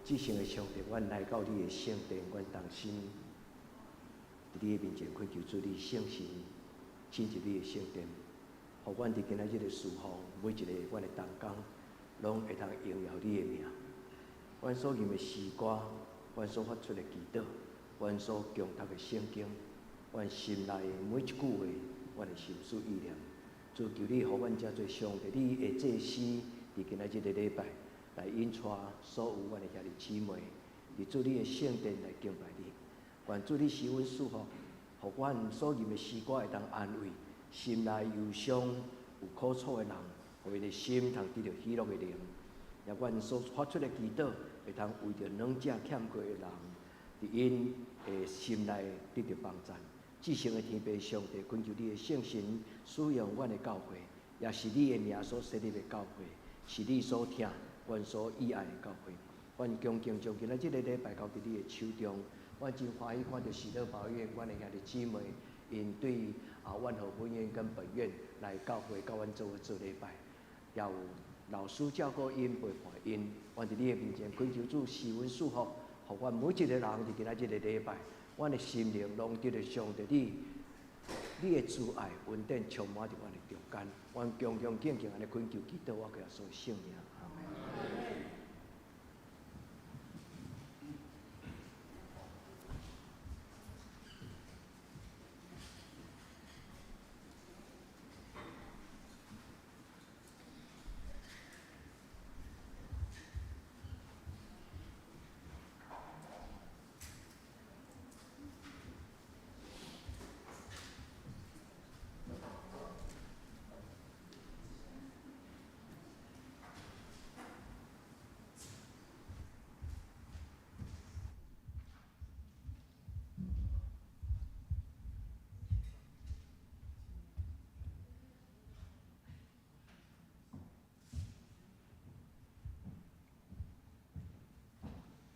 至圣的上帝，阮来到你的圣殿，阮同心伫你的面前恳求主，你圣神进入你的圣殿，互阮伫今仔日的侍奉，每一个阮的同工，拢会通荣耀你的名。阮所念的诗歌，阮所发出的祈祷，阮所共读的圣经，阮心内的每一句话，阮的心思意念，主求你，互阮遮做上帝你的祭司，伫今仔日的礼拜。来引带所有阮的兄弟姊妹，伫主你的圣殿来敬拜你。愿主你施阮祝福，互阮所念的诗歌会当安慰心内忧伤、有苦楚的人，互因的心通得到喜乐的灵。也阮所发出的祈祷，会通为着两者欠过的人，伫因的心内得到帮助。至圣的天父上帝，恳求你的圣神使用阮的教会，也是你的名所设立的教会，是你所听。阮所喜爱的教会，阮恭敬将今仔日个礼拜交伫你的手中。阮真欢喜看到喜乐法院，阮的兄弟姊妹，因对阮和本院跟本院来教会，甲阮做礼拜，也有老师教过因陪伴因。阮伫你的面前恳求主施阮祝福，互阮每一个人伫今仔日个礼拜，阮的心灵拢得到上帝你的慈爱恩典充满伫阮的中间。阮恭恭敬敬安尼恳求祈祷，我叫所圣名。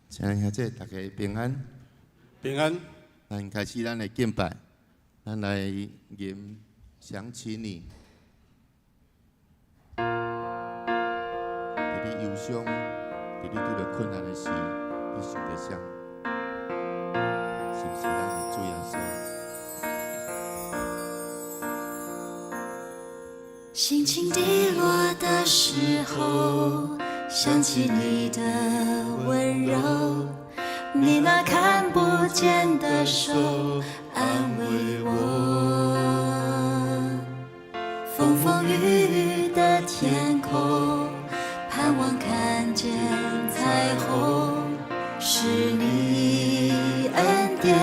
亲爱兄弟，大家平安。平安。咱开始咱的敬拜，咱来吟想起你。伫你忧伤，伫你遇到困难的时，你想着啥？是不是咱的主耶稣？心情低落的时候，想起你的温柔，你那看不见的手安慰我。风风雨雨的天空，盼望看见彩虹，是你恩典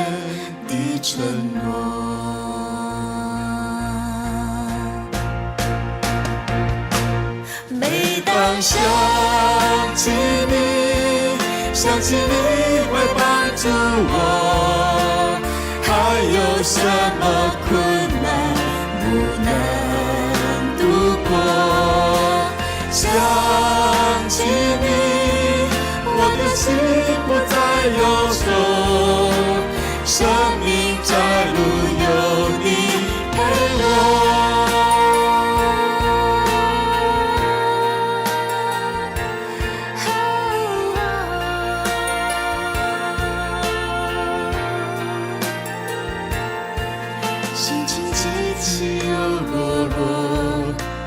的承诺。每当想起你，想起你会帮助我，还有什么困难不能度过？想起你，我的心不再忧愁，生命在路有你陪我。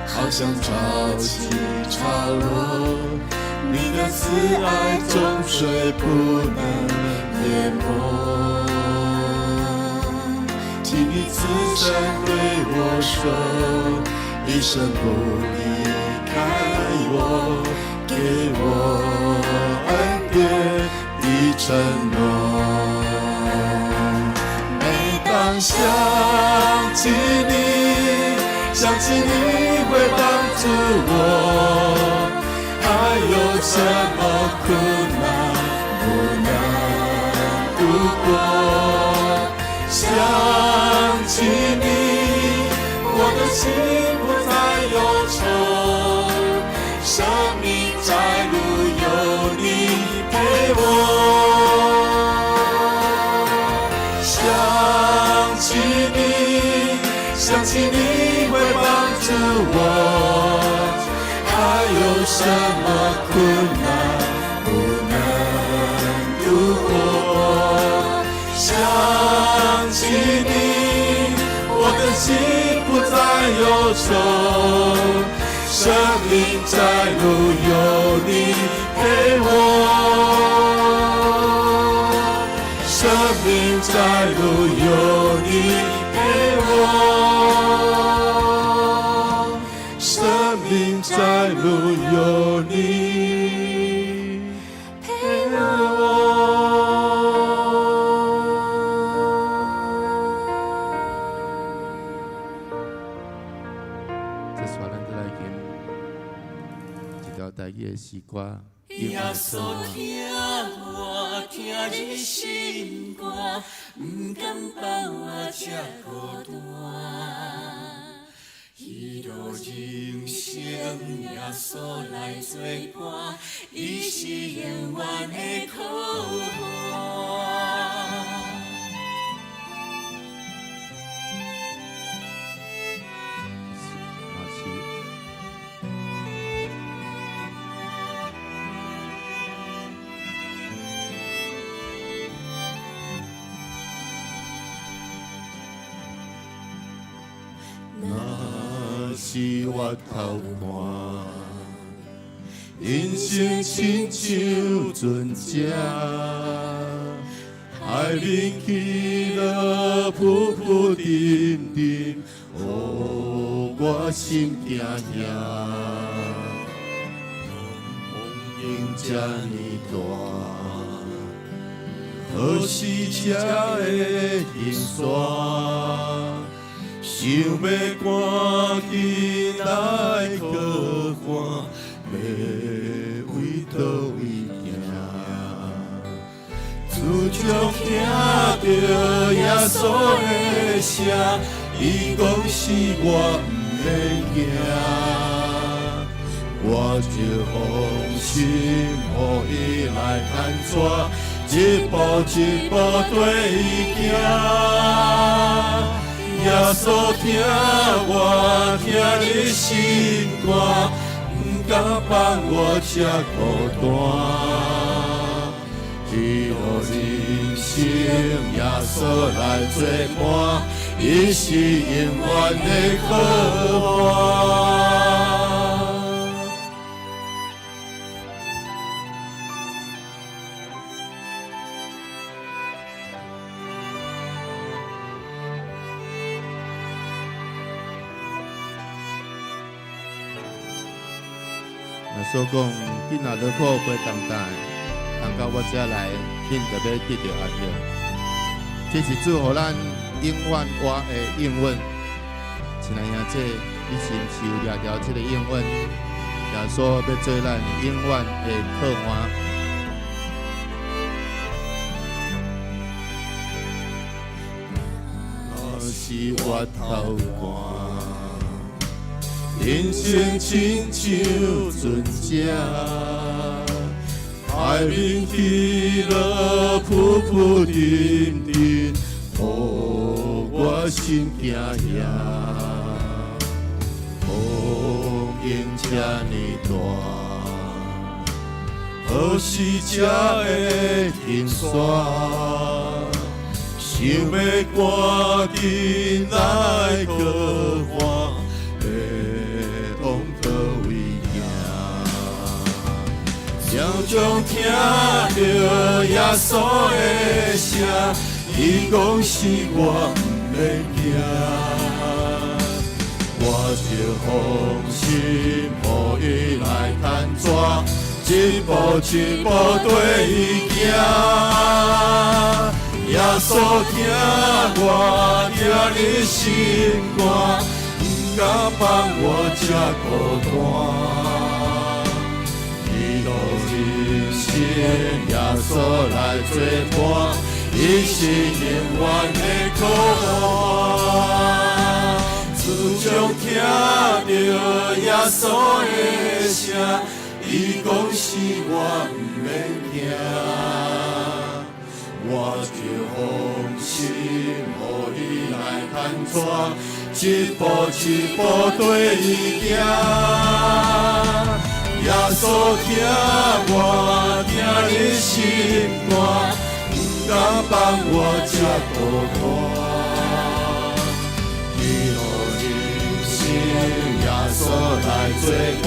好像潮起潮落，你的慈爱终水不能淹没。听你慈声对我说，一生不离开我，给我恩典的承诺。每当想起你，想起你会帮助我，还有什么困难不能度过？想起你，我的心不再忧愁，生命在路有你陪我。想起你，想起你会帮助我，还有什么困难不能忧愁，生命在路有你陪我。生命在路有你陪我，生命在路有你陪我。这是咱再来吟一条台语的诗歌。耶稣听我，听你心歌，不敢把我这孤单。一路人生，耶稣来作伴，伊是永远的靠岸。若是我头看，人生亲像船只，海面起落浮浮沉沉，哦，我心惊惊。风景这呢大，何时才会停线？想要赶紧来靠岸，要为倒位行？自从听到耶稣的声，伊讲是我不免惊，我就放心，予伊来牵带，一步一步对伊行。耶稣听我，听你心歌，不敢放我这孤单。一路人生，耶稣来作伴，伊是永远的靠岸。所讲，囡仔落苦背重担，通到我这来，恁就要得到安乐。这是祝福咱永远活的应允。亲爱兄弟，你是毋是有抓条这个应允？耶稣要做咱永远的靠岸。若是我头寒。人生亲像船只，海面起落浮浮沉沉，哦，我心惊惊。风景这呢大，何时才会停线？想要赶紧来靠岸。常常听到耶稣的声，伊讲是我不免惊，我就放心，予伊来牵带，一步一步对伊行。耶稣听我，听你心歌，不敢放我这孤单。耶稣来作伴，伊是永远的靠岸。自从听到耶稣的声，伊讲是我不免惊，我就放心，予伊来牵带，一步一步对伊行。耶稣听我，听你心歌，不敢放我这孤单。一路人生，耶稣来做伴，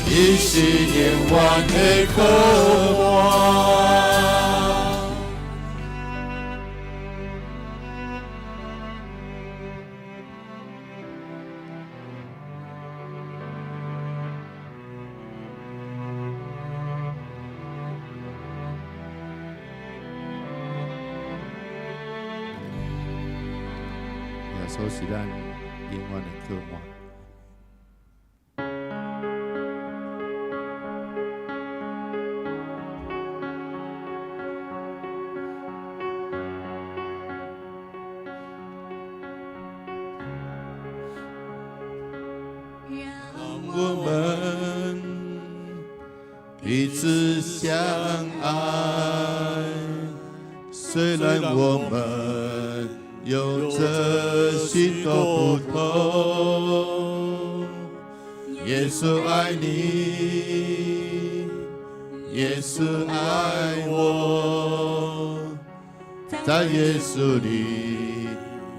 伊是永远的靠岸。耶稣是咱永远的靠岸。我们彼此相爱，虽然我们有着许多不同。耶稣爱你，耶稣爱我，在耶稣里，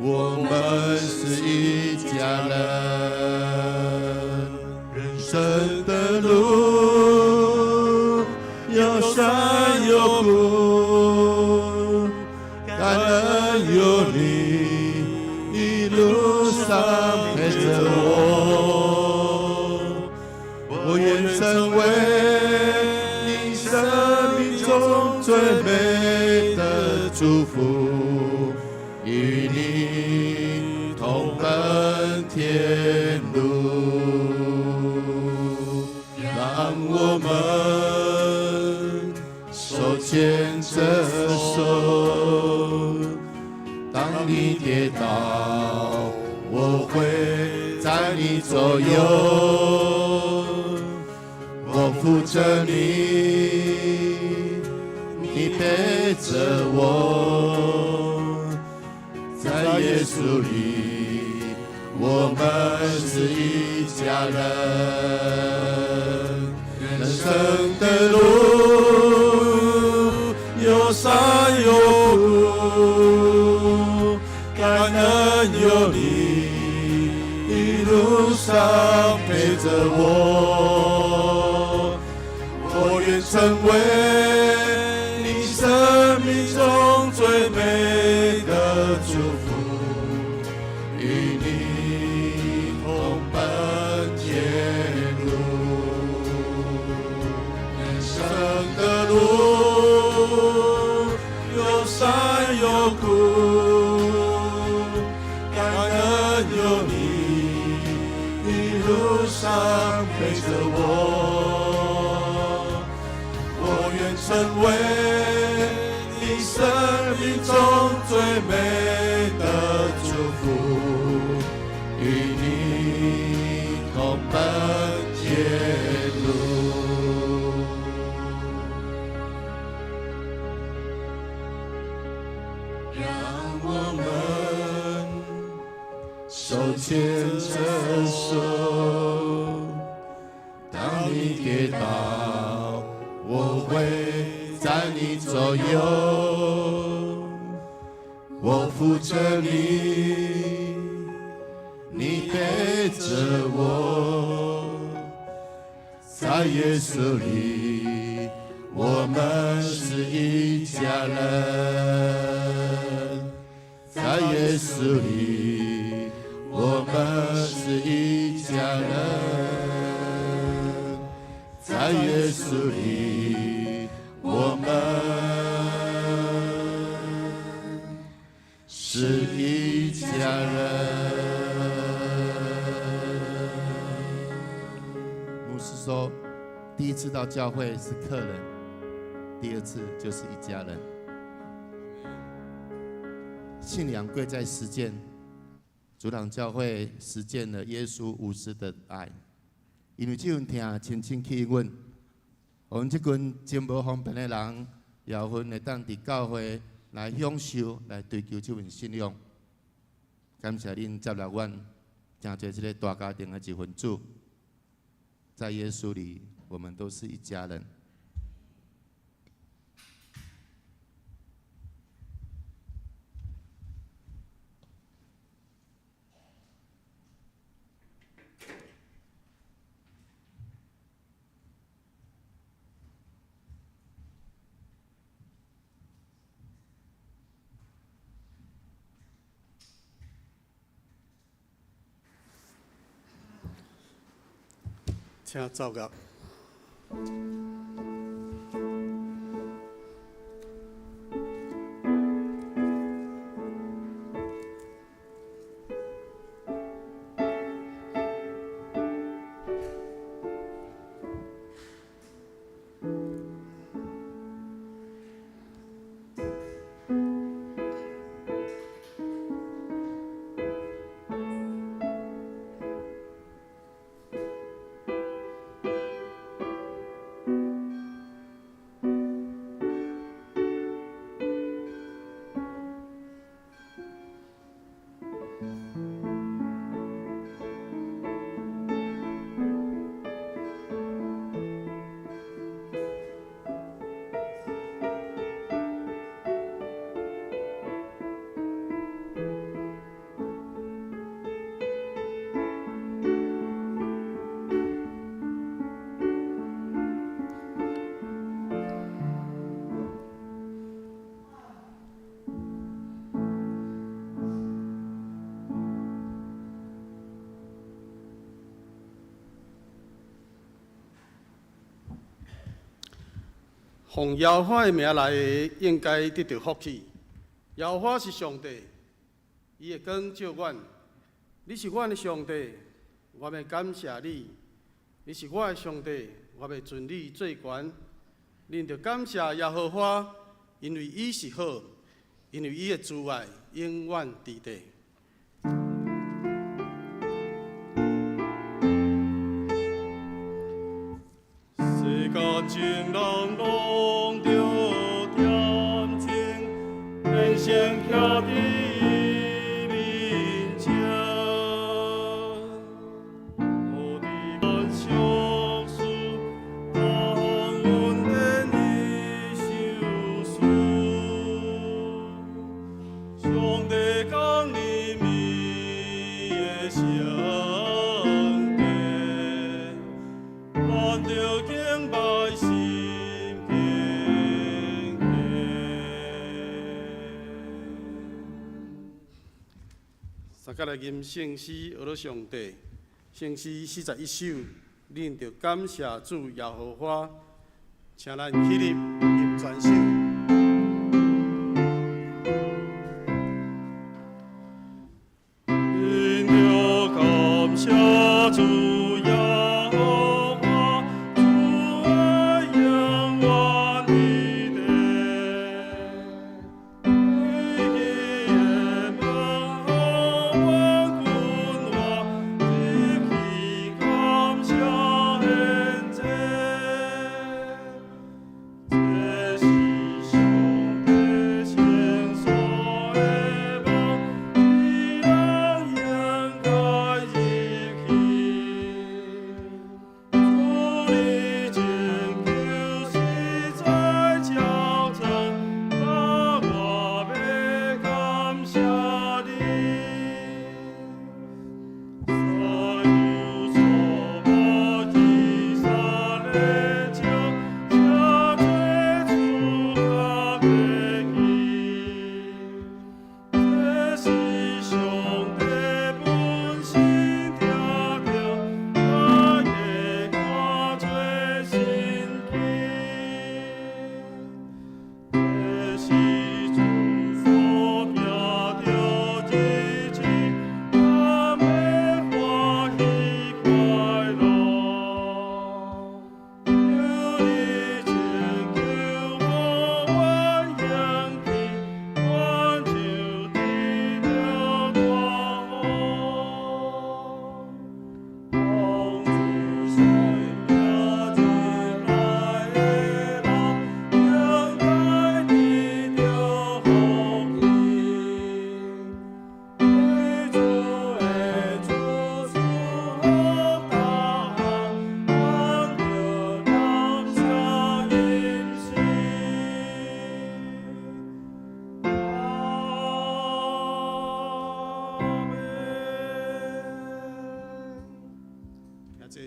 我们是一家人。人的路有山有谷，感恩有你一路上陪着我，我愿成为你生命中最美的祝福，与你同奔天路。让我们手牵着手，当你跌倒，我会在你左右，我扶着你，你陪着我，在耶稣里，我们是一家人。人生的路有山有谷，感恩有你一路上陪着我，我愿成为你生命中最美的祝福，与你同奔天路。的路有山有谷，感恩有你一路上陪着我，我愿成为你生命中最美的祝福，与你同奔天路。我们手牵着手，当你跌倒，我会在你左右，我扶着你，你陪着我，在耶稣里，我们是一家人。在耶稣里，我们是一家人。在耶稣里，我们是一家人。牧师说，第一次到教会是客人，第二次就是一家人。信仰贵在实践，主堂教会实践了耶稣无私的爱。因为这份听亲亲气阮，我们这群真无方便的人，也有份会当伫教会来享受、来追求这份信仰。感谢恁接纳阮，成做这个大家庭的一份子。在耶稣里，我们都是一家人。请奏乐。奉耶和华的名来的，应该得到福气。耶和华是上帝，伊的光照阮。你是阮的上帝，我要感谢你。你是我的上帝，我要尊你最悬。恁着感谢耶和华，因为伊是好，因为伊的慈爱永远伫地。世间情人拢着恬静，人生徛伫伊面前，何伫万相思，当阮连伊相思。上帝讲你米的上帝，咱着敬拜心敬虔。三甲来吟圣诗，学了上帝。圣诗41首，恁着感谢主耶和华，请咱起立吟全首。恁着感谢主。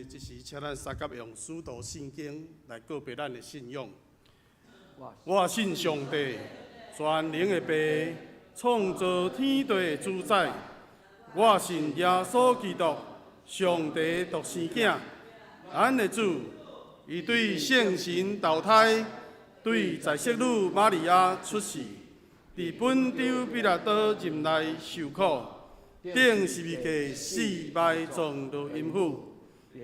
这时，请咱三甲用使徒圣经来告别咱的信仰。我信上帝，全能的爸，创造天地的主宰。我信耶稣基督，上帝独生子，咱的主，伊对圣神投胎，对在色女玛利亚出世，伫本州彼拉多任内受苦，顶十字架死埋葬落阴府。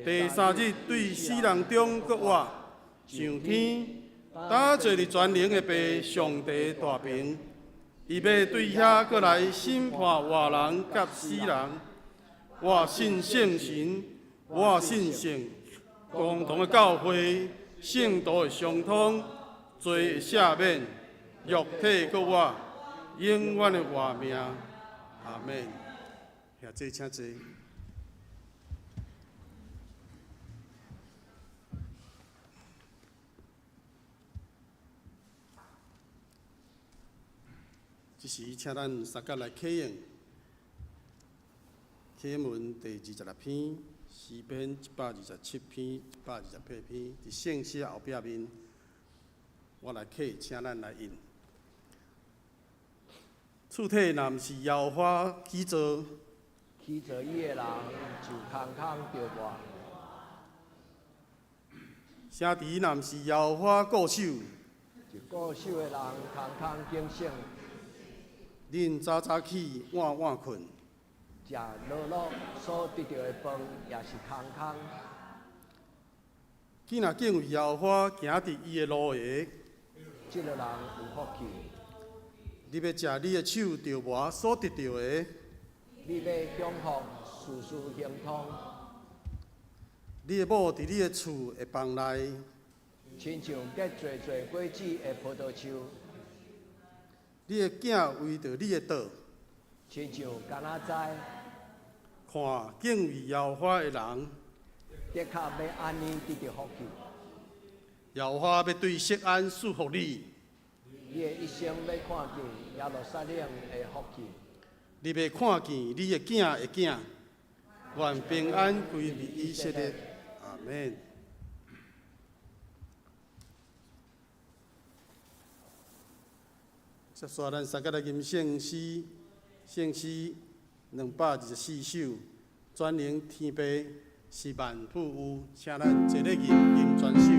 第三日对死人中搁活，上天，打坐伫全能的爸上帝大屏，伊要对遐搁来审判活人甲死人。我信圣神，我信圣，共同的教会，圣道的相通，罪的赦免，肉体搁活，永远的活命。阿门。遐这请坐。这时，请咱三甲来启用启文第26篇，诗篇127篇、128篇，伫圣诗后壁面，我来启，请咱来印。厝体若毋是耶和华起造，起造伊的人就空空着活；城池若毋是耶和华固守，就固守的人空空警醒。恁早早起，晚晚困。食落落所得到的饭也是空空。既若敬畏耶和华，行伫伊的路下，这个人有福气。你要食你的手着磨所得到的，你要享福，事事亨通。你的某伫你的厝的房内，亲像结侪侪果子的葡萄树。你的囝为着你的道，亲像橄榄栽。看敬畏耶和华的人，的确要安尼得到福气。耶和华要对锡安赐福你，你的一生要看见耶路撒冷的福气。你要看见你的囝的囝，愿平安归于以色列。阿门。接续咱三甲来吟圣诗224首，转灵天父是万富有，请咱一个吟全首。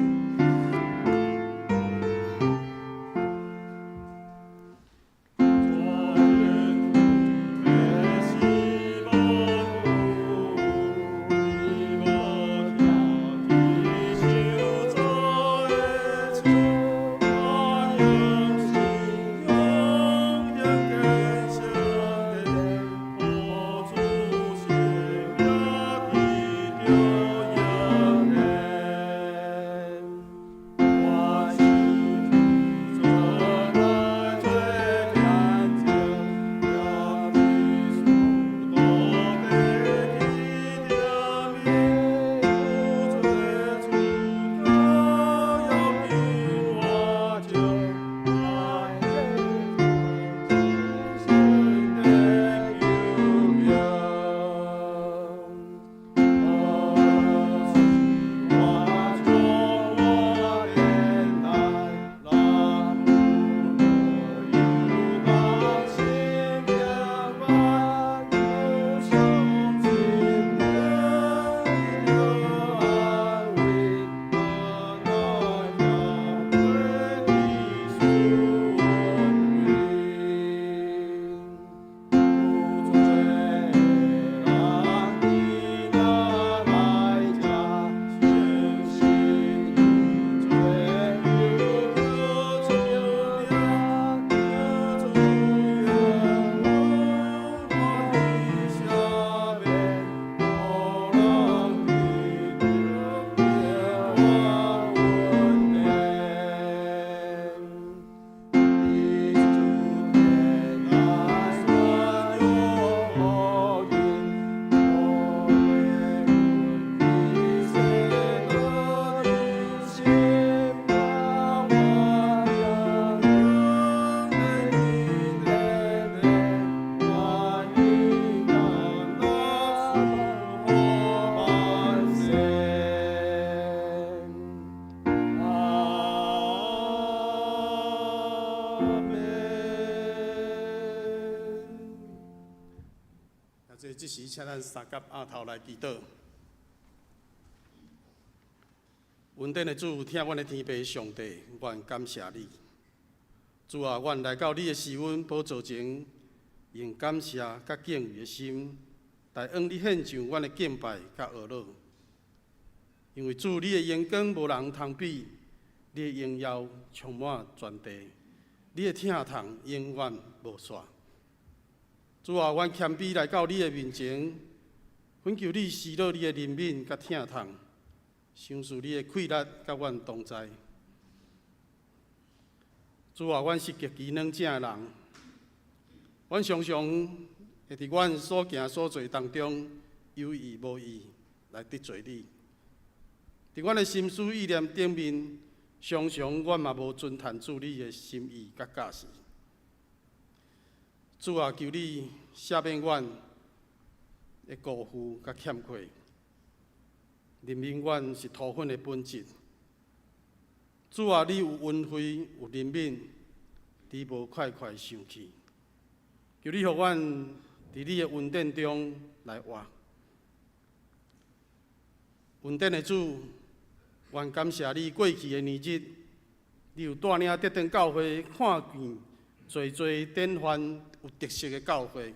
这时，请咱三甲额头来祈祷。恩典的主，听阮的天父上帝，愿感谢你。主啊，愿来到你的施恩宝座前，用感谢甲敬畏的心，来向你献上阮的敬拜甲学乐。因为主，你的荣光无人通比，你的荣耀充满全地，你的疼痛永远无煞。主啊，阮谦卑来到你的面前，恳求你施落你的怜悯甲疼痛。赏赐你的气力，甲阮同在。主啊，阮是极其软正的人，阮常常会伫阮所行所做当中有意无意来得罪你。伫阮的心思意念顶面，常常阮嘛无遵探主你的心意甲教示。主啊，求你赦免阮的辜负甲欠亏。认明阮是土粉的本质。主啊，你有恩惠，有怜悯，你无快快生气。求你互阮伫你的恩典中来活。恩典的主，愿感谢你过去的年日，你有带领德登教会看见侪典范有特色的教会。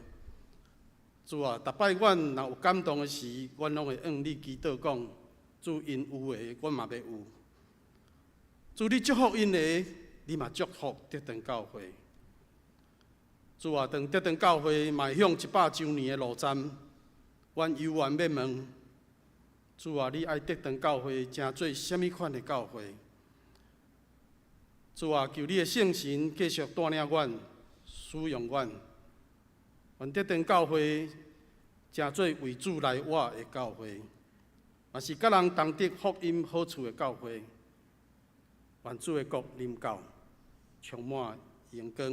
主啊，逐摆阮若有感动的时，阮拢会向你祈祷讲：主因有的，阮嘛要有。主你祝福因的，你嘛祝福德登教会。主啊，当德登教会迈向100周年的路站，阮犹原要问：主啊，你爱德登教会成做什么款的教会？主啊，求你的圣神继续带领阮，使用阮。愿德登教会成做为主来活的教会，也是甲人同得福音好处的教会。愿主的国临到，充满阳光，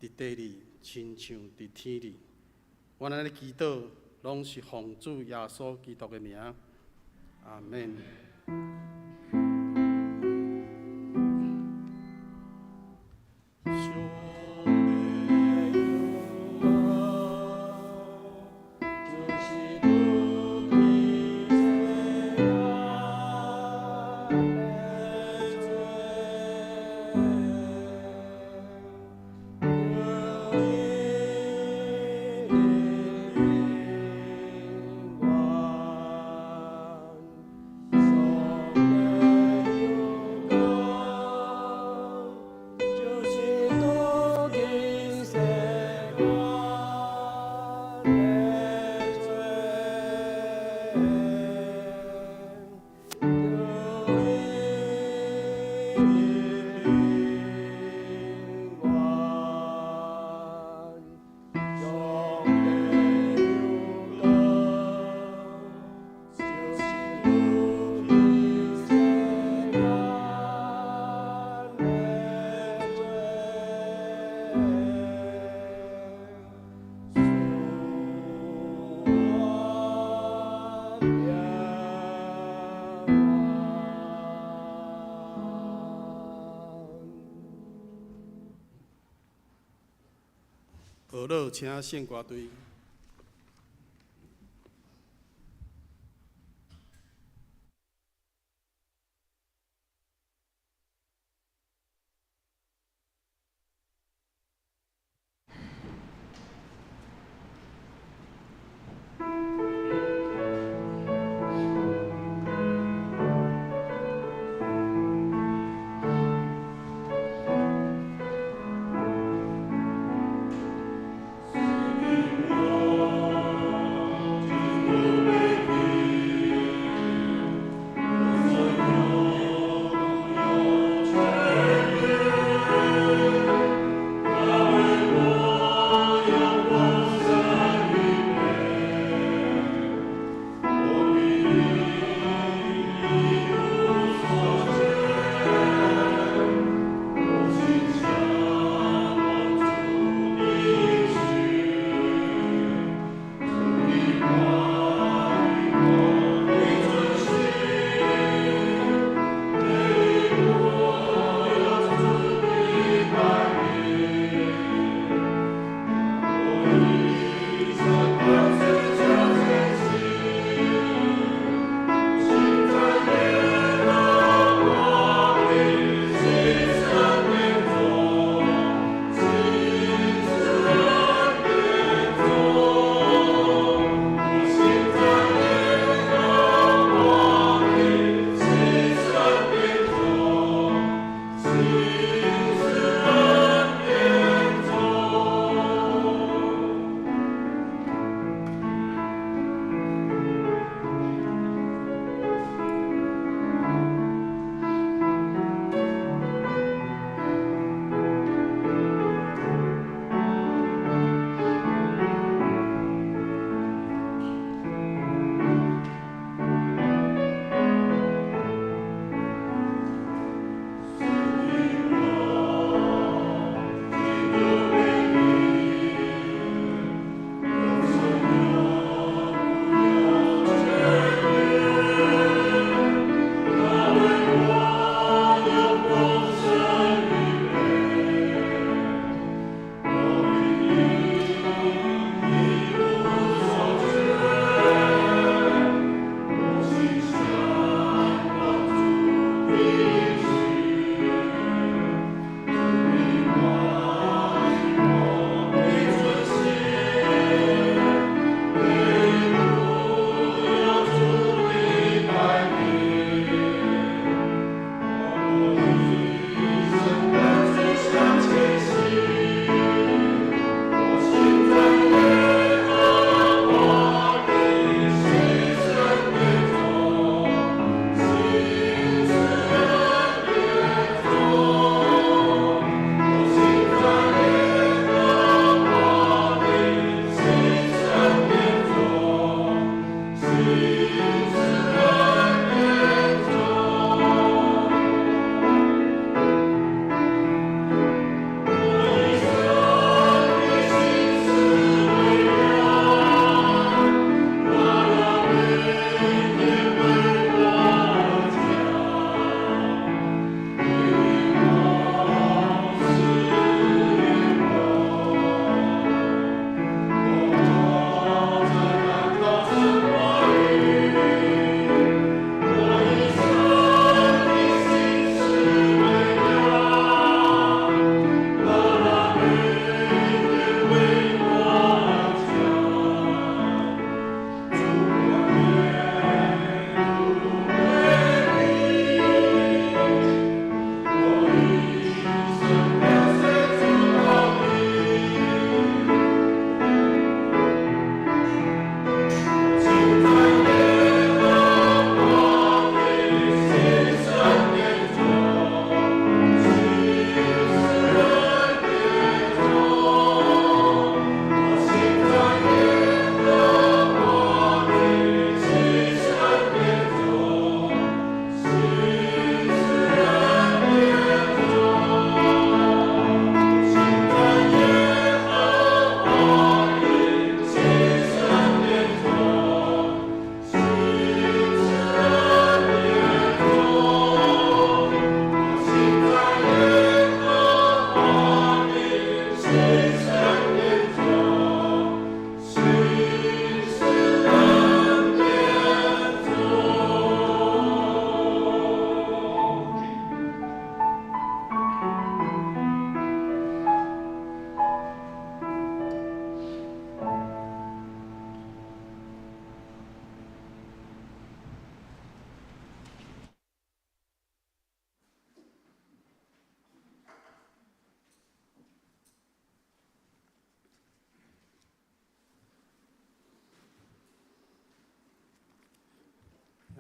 伫地里亲像伫天里。阮安尼祈祷，拢是奉主耶稣基督的名。阿门。学乐请献歌队。我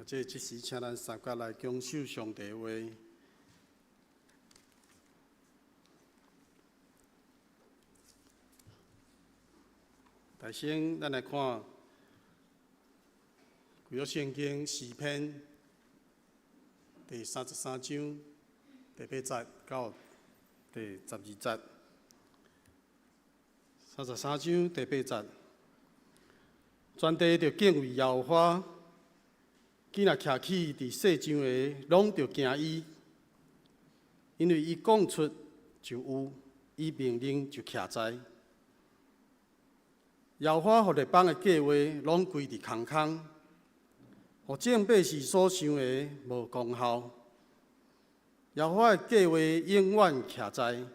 即时请咱三角来恭守上帝的话。大先，咱来看旧约圣经诗篇第33章第8节到第12节。33章第8节，全地着敬畏耶和华，既若徛起伫世上的，拢着惊伊，因为伊讲出就有，伊命令就徛在。耶和华互列邦的计划，拢归伫空空；互正百姓所想的，无功效。耶和华的计划永远徛在，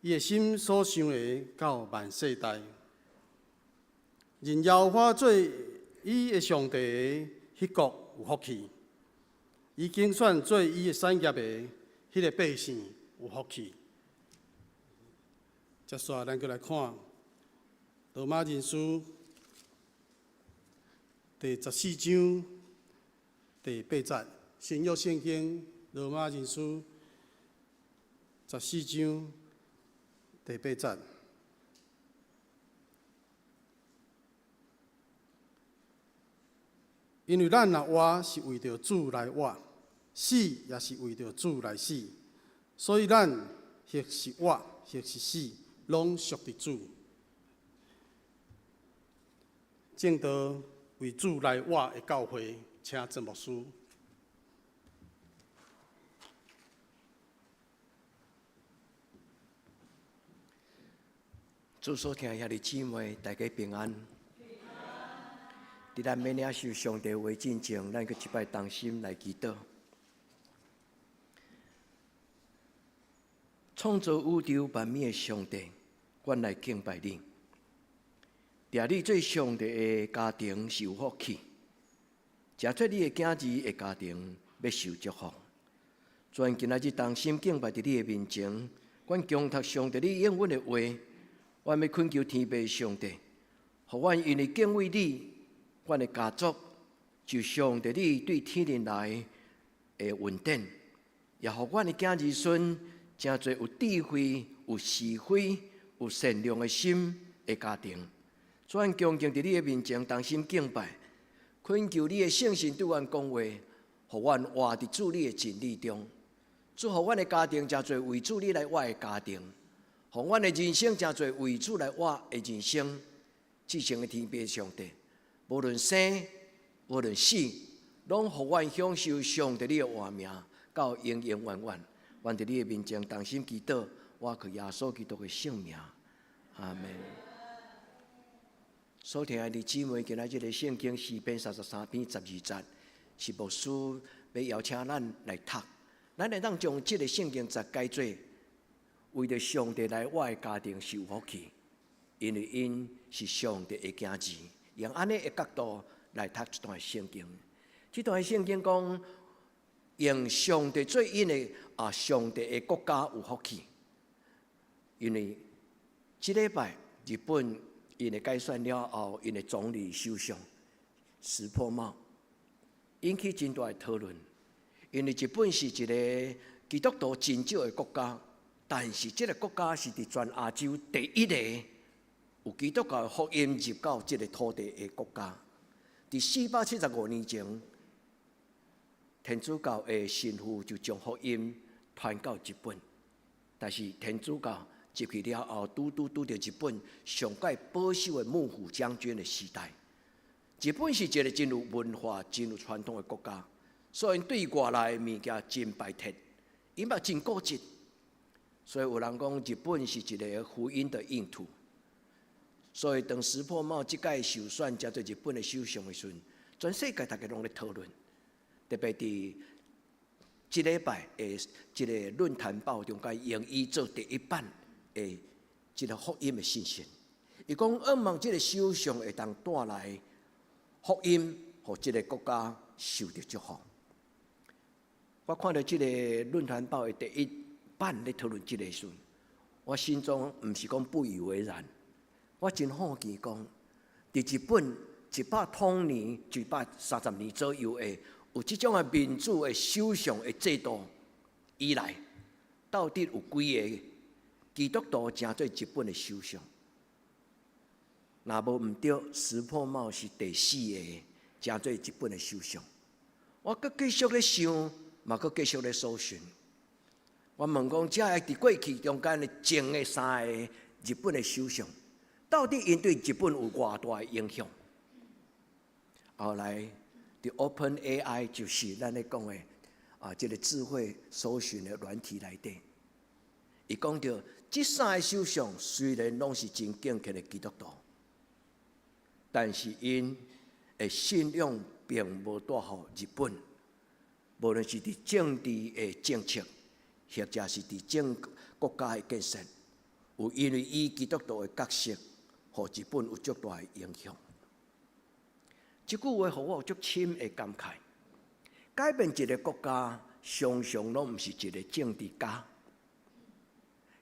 伊的心所想的，到万世代。认耶和华做伊的上帝的，迄国有福气；伊竞选做伊的产业的，迄个百姓有福气。接续咱过来看。罗马人书第14章第8节，新约圣经罗马人书14章第8节。因为咱若活是为着主来活，死也是为着主来死，所以咱或是活，或是死，拢属伫主。正道为主来活的教会，请郑牧师。主所听遐的姊妹，大家平安。伫咱要领受上帝话进前，咱搁一摆同心来祈祷。创造宇宙万物的上帝，阮来敬拜你。掠你做上帝的家庭是有福气，食出你的囝儿的家庭要受祝福。全今仔日同心敬拜伫你的面前，阮恭读上帝你应允的话，阮要恳求天父上帝，互阮因为敬畏你，阮的家族就上帝你对天然来的稳定，也互阮的囝儿孙真侪有智慧、有是非、有善良的心的家庭。阮恭敬伫你的面前，同心敬拜，恳求你的圣神对阮讲话，互阮活伫主你的真理中。祝福阮的家庭真侪为主你来活的家庭，互阮的人生真侪为主来活的人生。至圣的天父上帝，无论生无论死，拢互阮享受上帝你的活命，到永永远远。阮伫你的面前同心祈祷，我靠耶稣基督的圣名，阿门。所听的姊妹，今仔日的圣经诗篇33篇12节，是牧师要邀请咱来读。咱会当将这个圣经节改做，为着上帝来我的家庭是有福气，因为因是上帝的囝儿。用安尼的角度来读这段圣经。这段圣经讲，用上帝做因的上帝的国家有福气，因为这礼拜日本。因的改选了后，因的总理首相石破茂引起真大的讨论。因为日本是一个基督徒真少的国家，但是这个国家是伫全亚洲第一个有基督教福音入到这个土地的国家。伫475年前，天主教的神父就将福音传到日本，但是天主教入去了后，拄着日本上界保守的幕府将军的时代。日本是一个真有文化、真有传统的国家，所以对外来的物件真排斥，因嘛真固执。所以有人讲日本是一个福音的硬土。所以当石破茂即届受选接做日本的首相的时阵，全世界大家拢咧讨论，特别伫即礼拜的一个论坛报中间用伊做第一版。一个福音的信息，伊讲希望这个首相会当带来福音，互这个国家受到祝福。我看到这个论坛报的第一版咧讨论这个时，我心中毋是讲不以为然，我真好奇讲，伫日本130年左右的有即种民主的首相的制度以来，到底有几个基督徒成做日本的首相？若无毋对，石破茂是第4个成做日本的首相。我阁继续咧想，嘛阁继续咧搜寻。我问讲，遮个伫过去中间的前的3个日本的首相，到底因对日本有偌大的影响？后来，伫 OpenAI 就是咱咧讲的即个智慧搜寻的软体内底，伊讲到，即3个首相虽然拢是真敬虔的基督徒，但是因的信仰并无带予日本，无论是伫政治的政策，或者是伫国家的建设，有因为伊基督徒的角色，互日本有足大的影响。即句话，互我有足深的感慨。改变一个国家，常常拢毋是一个政治家。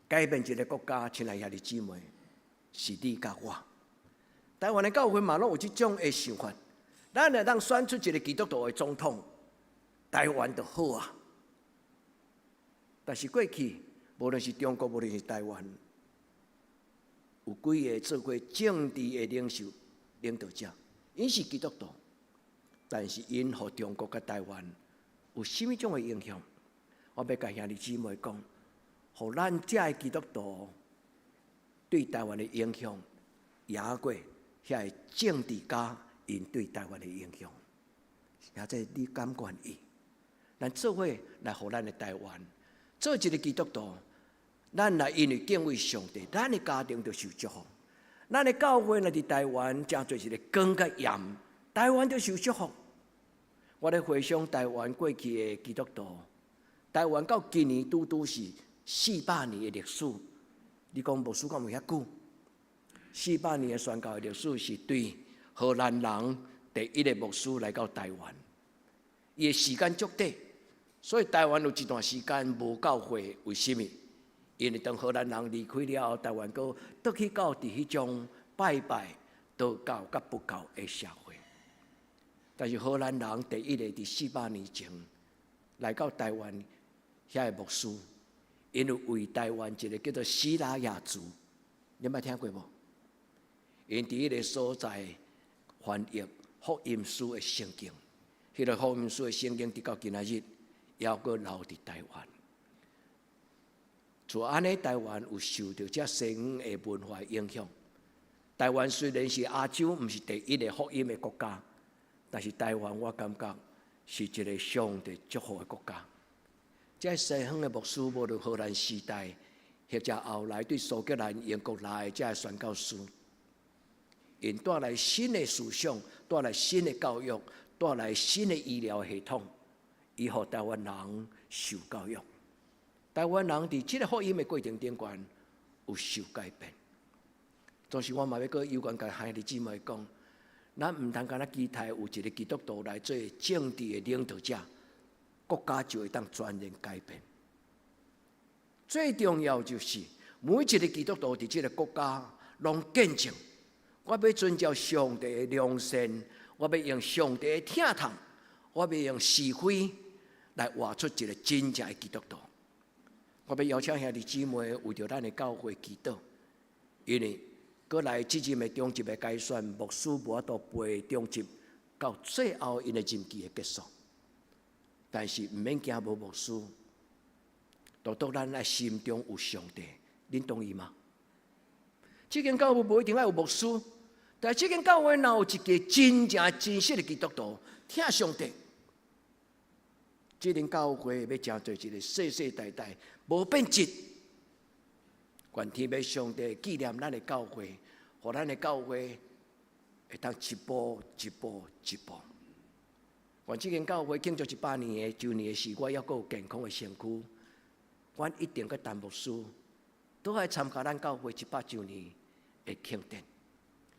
改变一个国家，亲爱兄弟姊妹，是你甲我。台湾的教会嘛，拢有即种的想法。咱若当选出一个基督徒的总统，台湾就好啊。但是过去，无论是中国，无论是台湾，有几个做过政治的领导者，因是基督徒，但是因互中国甲台湾有甚物种的影响？我要甲兄弟姊妹讲，互咱遮的基督徒对台湾的影响，也过遐个政治家因对台湾的影响，也即你敢愿意？咱做伙来互咱的台湾。做一个基督徒，咱来因为敬畏上帝，咱的家庭就受祝福。咱的教会若伫台湾，正做一个光甲盐，台湾就受祝福。我咧回想台湾过去的基督徒，台湾到今年拄是400年的历史。你讲牧师敢有遐久？400年的宣教的历史是对荷兰人第1个牧师来到台湾，伊的时间足短。所以台湾有一段时间无教会，为什么？因为当荷兰人离开了后，台湾阁倒去到伫迄种拜拜、道教甲不教的社会。但是荷兰人第1个伫400年前来到台湾遐个牧师，因为为台湾一个叫做西拉雅族，你捌听过无？因伫迄个所在翻译福音书的圣经，迄个福音书的圣经直到今仔日。还阁留伫台湾，就安尼，台湾有受到遮西方的文化影响。台湾虽然是亚洲毋是第1个福音的国家，但是台湾我感觉是一个上帝祝福的国家。遮西方的牧师，无论荷兰时代，或者后来对苏格兰、英国来的遮宣教师，因带来新的思想，带来新的教育，带来新的医疗系统。以后台湾人受教育，台湾人伫即个福音的过程中间有受改变。总是我嘛要搁有关甲兄弟姊妹讲，咱毋通干那期待有一个基督徒来做政治的领导者，国家就会当全然改变。最重要就是每一个基督徒伫即个国家拢见证，我要遵照上帝的良善，我要用上帝的疼痛，我要用是非。来活出一个真正的基督徒。我要邀请兄弟姊妹为着咱的教会祈祷，因为过来即任的中级的改选，牧师无法度陪中级到最后因的任期的结束。但是毋免惊无牧师，独独咱的心中有上帝，恁同意吗？这间教会无一定要有牧师，但这间教会若有一个真正真实的基督徒，听上帝。这间教会要成做一个世世代代无变质，愿天要上帝纪念咱的教会，互咱的教会会当一步一步一步。愿这间教会庆祝100年的周年的时，我还阁有健康的身躯，阮一定去担牧师，都爱参加咱教会100周年的庆典。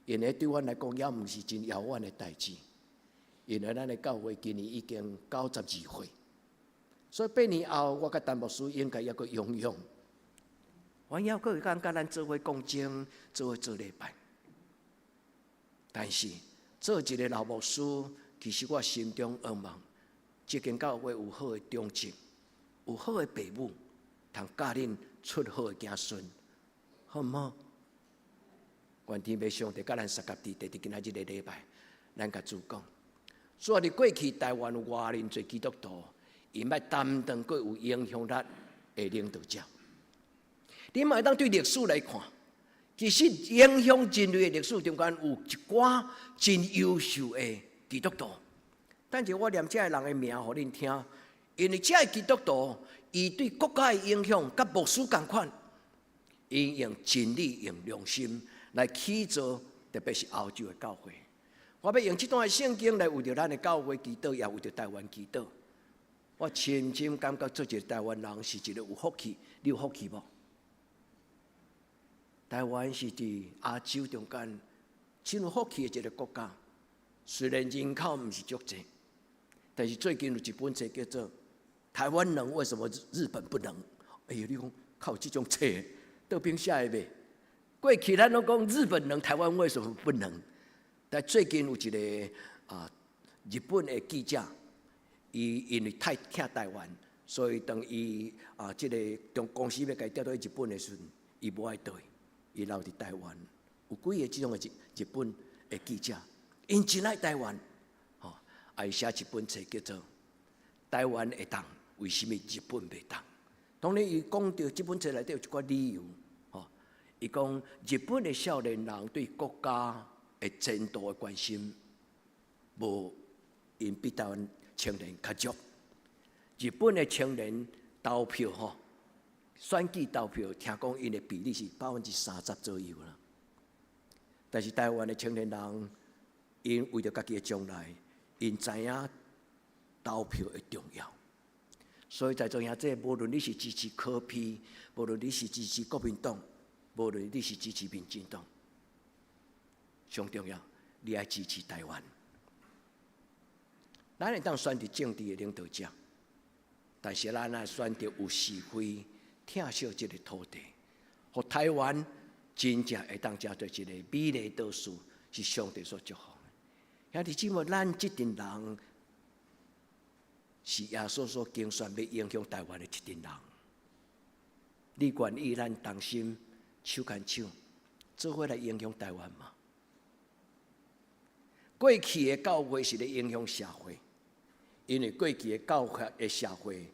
因为对阮来讲，也毋是真遥远的代志，因为咱的教会今年已经92岁。所以8年后，我甲陈牧师应该还阁永永。我还阁会甲咱做伙讲经，做伙做礼拜。但是做一个老牧师，其实我心中渴望，这间教会有好的中职，有好的父母，通教恁出好的子孙，好唔好？愿天父上帝甲咱三甲地第今仔日的礼拜，咱甲主讲，昨日过去台湾有偌尼侪基督徒，因捌担当过有影响力的领导者。你嘛当对历史来看，其实影响人类的历史中间有一寡真优秀的基督徒。但是我念这个人的名，互恁听，因为这个基督徒，伊对国家的影响，甲牧师同款，因用真理、用良心来起造，特别是欧洲的教会。我要用这段圣经来为着咱的教会祈祷，也为着台湾祈祷。我深深感觉做一个台湾人是一个有福气，你有福气无？台湾是伫亚洲中间真有福气的一个国家，虽然人口唔是足济。但是最近有一本册叫做《台湾能为什么日本不能》。哎呦，你讲靠这种册，倒边写的未？过去咱拢讲日本能，台湾为什么不能？但最近有一个日本的记者，伊因为太疼台湾，所以当伊这个公司要甲伊调到日本的时阵，伊无爱倒，伊留伫台湾。有几个这种的日本的记者，因真爱台湾。伊写一本册叫做《台湾会当，为什么日本袂当》。当然，伊讲到这本册内底有一寡理由，伊讲日本的少年人对国家的前途的关心，无因比台湾青年较足。日本的青年投票选举投票，听讲因的比例是30%左右啦。但是台湾的青年人，因为着家己的将来。因知影投票的重要，所以在座兄弟，无论你是支持柯 P， 无论你是支持国民党，无论你是支持民进党，上重要，你要支持台湾。咱会当选择政治的领导者，但是咱要选择有是非、疼惜这个土地，互台湾真正会当成做一个美丽岛屿，是上帝所祝福。兄弟姊妹，咱这群人是耶稣所竞选要影响台湾的一群人。你愿意咱同心手牵手，做伙来影响台湾吗？过去的教会是咧影响社会，因为过去的教会的社会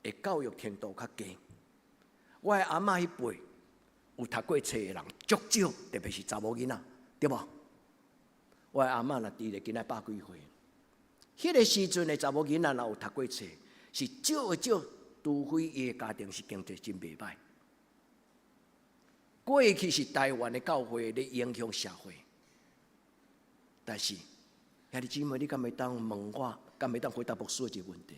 的教育程度较低。我的阿嬷迄辈有读过册的人足少，特别是查某囡仔，对无？我的阿嬷若伫咧，今仔100几岁。迄个时阵的查某囡仔若有读过册，是少的少，除非伊的家庭是经济真袂歹。过去是台湾的教会咧影响社会，但是兄弟姊妹，你敢会当问我，敢会当回答牧师一个问题？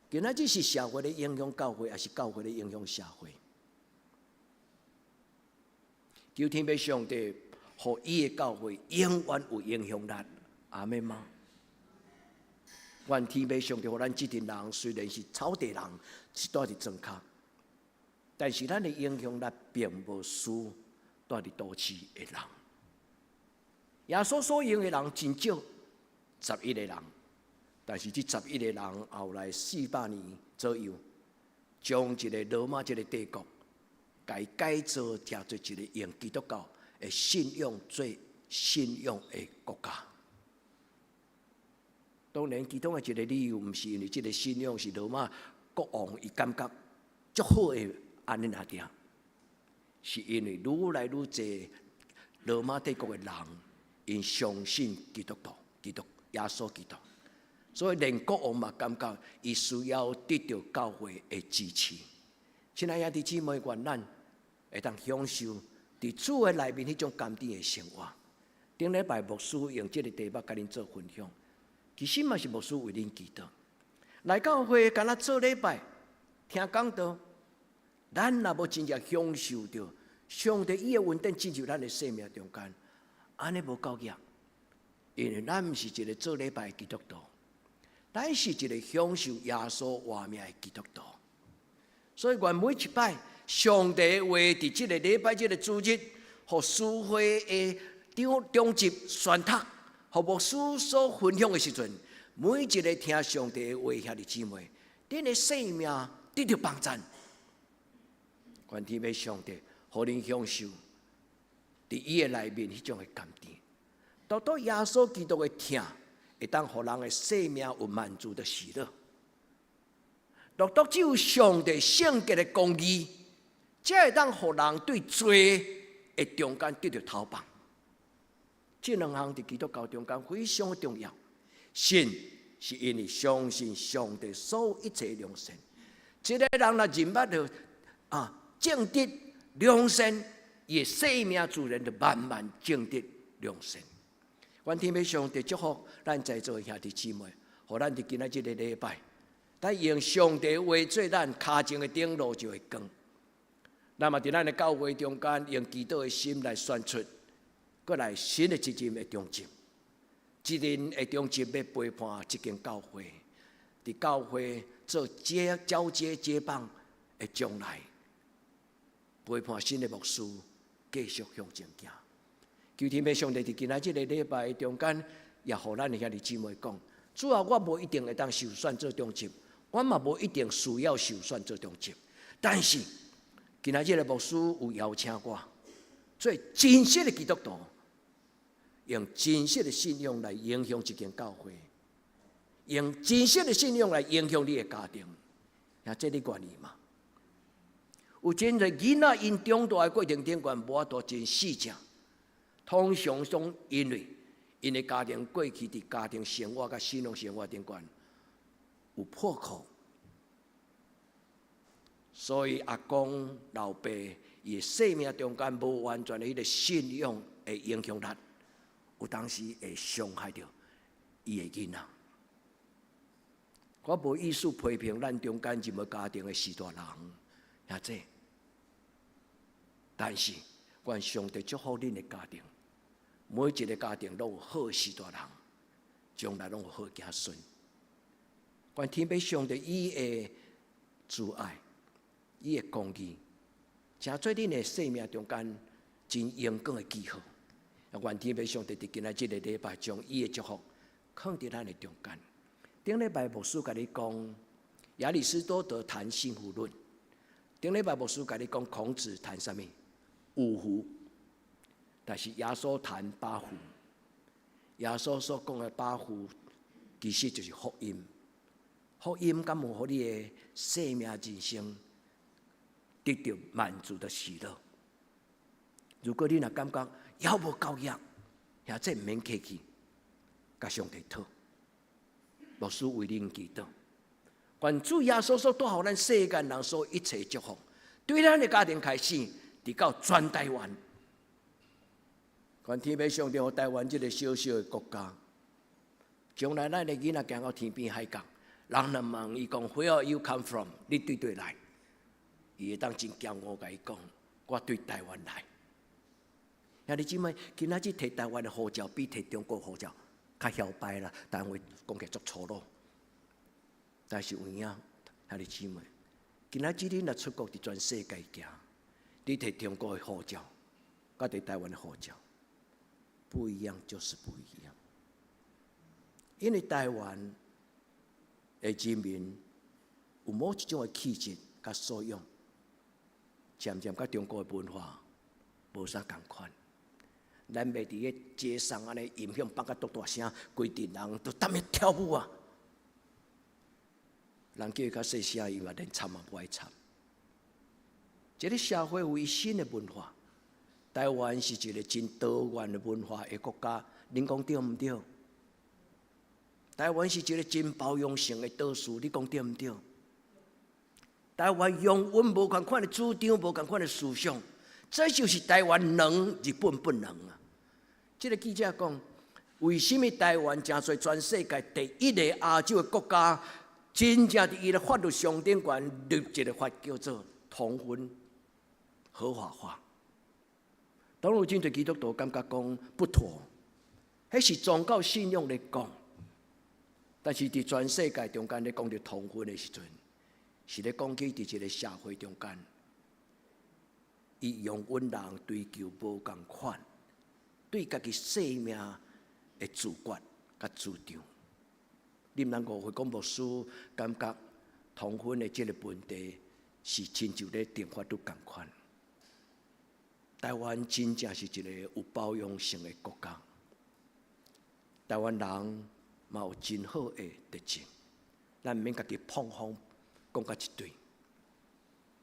今仔日是社会咧影响教会，还是教会咧影响社会？求天父上帝。互伊的教会永远有影响力，阿们吗？愿天父上帝，互咱这群人虽然是草地人，是住伫庄脚，但是咱的影响力并无输住伫都市的人。耶稣所用的人真少，11个人，但是这11个人后来400年左右，将一个罗马这个帝国，改造成做一个用基督教。会信仰最信仰的国家，当然其中的一个理由，毋是因为这个信仰是罗马国王伊感觉足好的安尼那点，是因为愈来愈侪罗马帝国的人，因相信基督徒、耶稣基督，所以连国王嘛感觉伊需要得到教会的支持。亲爱兄弟姊妹，愿咱会当享受。伫主的内面，迄种甘甜的生活。顶礼拜牧师用这个题目甲恁做分享，其实嘛是牧师为恁祈祷。来教会敢若做礼拜，听讲道，咱若无真正享受到上帝伊的恩典进入咱的生命中间，安尼无够格。因为咱毋是一个做礼拜的基督徒，咱是一个享受耶稣活命的基督徒。所以，愿每一摆。上帝为伫这个礼拜这个主日，互师会的中集宣读，互牧师所分享的时阵，每一个听上帝的话兄弟姊妹，恁的生命得到帮助。愿天父上帝，互恁享受伫伊的内面迄种的甘甜。到耶稣基督的听，会当互人的生命有满足的喜乐。独只有上帝圣洁的公义，才会当互人对罪的中间得到逃亡。这两项伫基督教中间非常重要。信是因为相信上帝所有一切良善。一个人若认捌到正直良善，伊的生命自然就慢慢正直良善。愿天父上帝祝福咱在座的兄弟姊妹，互咱伫今仔日的礼拜，咱用上帝的话做咱脚前的顶路就会光。那么伫咱的教会中间，用基督的心来宣出，搁来新的一任的中心。一任的中心要陪伴这间教会，伫教会做交接接棒的将来，陪伴新的牧师继续向前行。求天父上帝伫今仔日的礼拜中间，也互咱的兄弟姊妹讲：主啊，我无一定会当受选做中心，我嘛无一定需要受选做中心，但是今仔日的牧师有邀请我做真实的基督徒。用真实的信仰来影响这间教会，用真实的信仰来影响你的家庭，那这你愿意吗？有真侪囡仔因长大的过程中间无法度真细正，通常总因为因的家庭过去伫家庭生活甲信仰生活中间有破口，所以阿公老爸伊的生命中间无完全的迄个信仰的影响力。有当时会伤害到伊的囡仔。我无意思批评咱中间任何家庭的许大人，也这。但是，愿上帝祝福恁的家庭，每一个家庭拢有好许大人，将来拢有好子孙。愿天父上帝伊的慈爱，伊的公义，成做恁的生命中间真阳光的记号。愿天父上帝伫今仔日的礼拜，将伊的祝福放伫咱的中间。顶礼拜牧师甲你讲，亚里士多德谈幸福论；顶礼拜牧师甲你讲，孔子谈什么？五福。但是耶稣谈八福。耶稣所讲的八福，其实就是福音。福音敢有互你的生命人生得到满足的喜乐？如果你若感觉还无够样，也这毋免客气，甲上帝讨。牧师为恁祈祷，愿主耶稣所带予咱世间人所一切祝福，对咱的家庭开始，直到全台湾。愿天父上帝互台湾这个小小的国家，将来咱的囡仔行到天边海角，人若问伊讲 Where you come from？ 你对来，伊会当真骄傲甲伊讲，我对台湾来。兄弟姊妹，今仔日摕台湾的护照比摕中国护照较嚣摆啦，单位讲起足粗鲁。但是有影，兄弟姊妹，今仔日恁若出国伫全世界行，你摕中国的护照，甲摕台湾的护照，不一样就是不一样。因为台湾的人民有某一种的气质甲素养，渐渐甲中国的文化无啥共款。咱袂伫个街上安尼音响放甲大声，规阵人都踮咧跳舞啊！人叫伊较细声，伊嘛连参嘛不爱参。这个社会有伊新的文化，台湾是一个真多元的文化的国家，恁讲对毋对？台湾是一个真包容性的岛屿，你讲对毋对？台湾用阮无共款的主张，无共款的思想，这就是台湾能，日本不能啊！这个记者讲，为什么台湾真侪全世界第一个亚洲的国家，真正伫伊的法律上顶悬立一个法叫做同婚合法化？当有真侪基督徒感觉讲不妥，迄是宗教信仰咧讲，但是伫全世界中间咧讲着同婚的时阵，是咧讲起伫一个社会中间，伊用阮人追求无共款。对家己生命的自觉甲主张，恁咱误会讲牧师感觉同婚的这个问题是亲像咧定法律共款。台湾真正是一个有包容性的国家，台湾人嘛有真好的特质，咱毋免家己碰风讲甲一堆。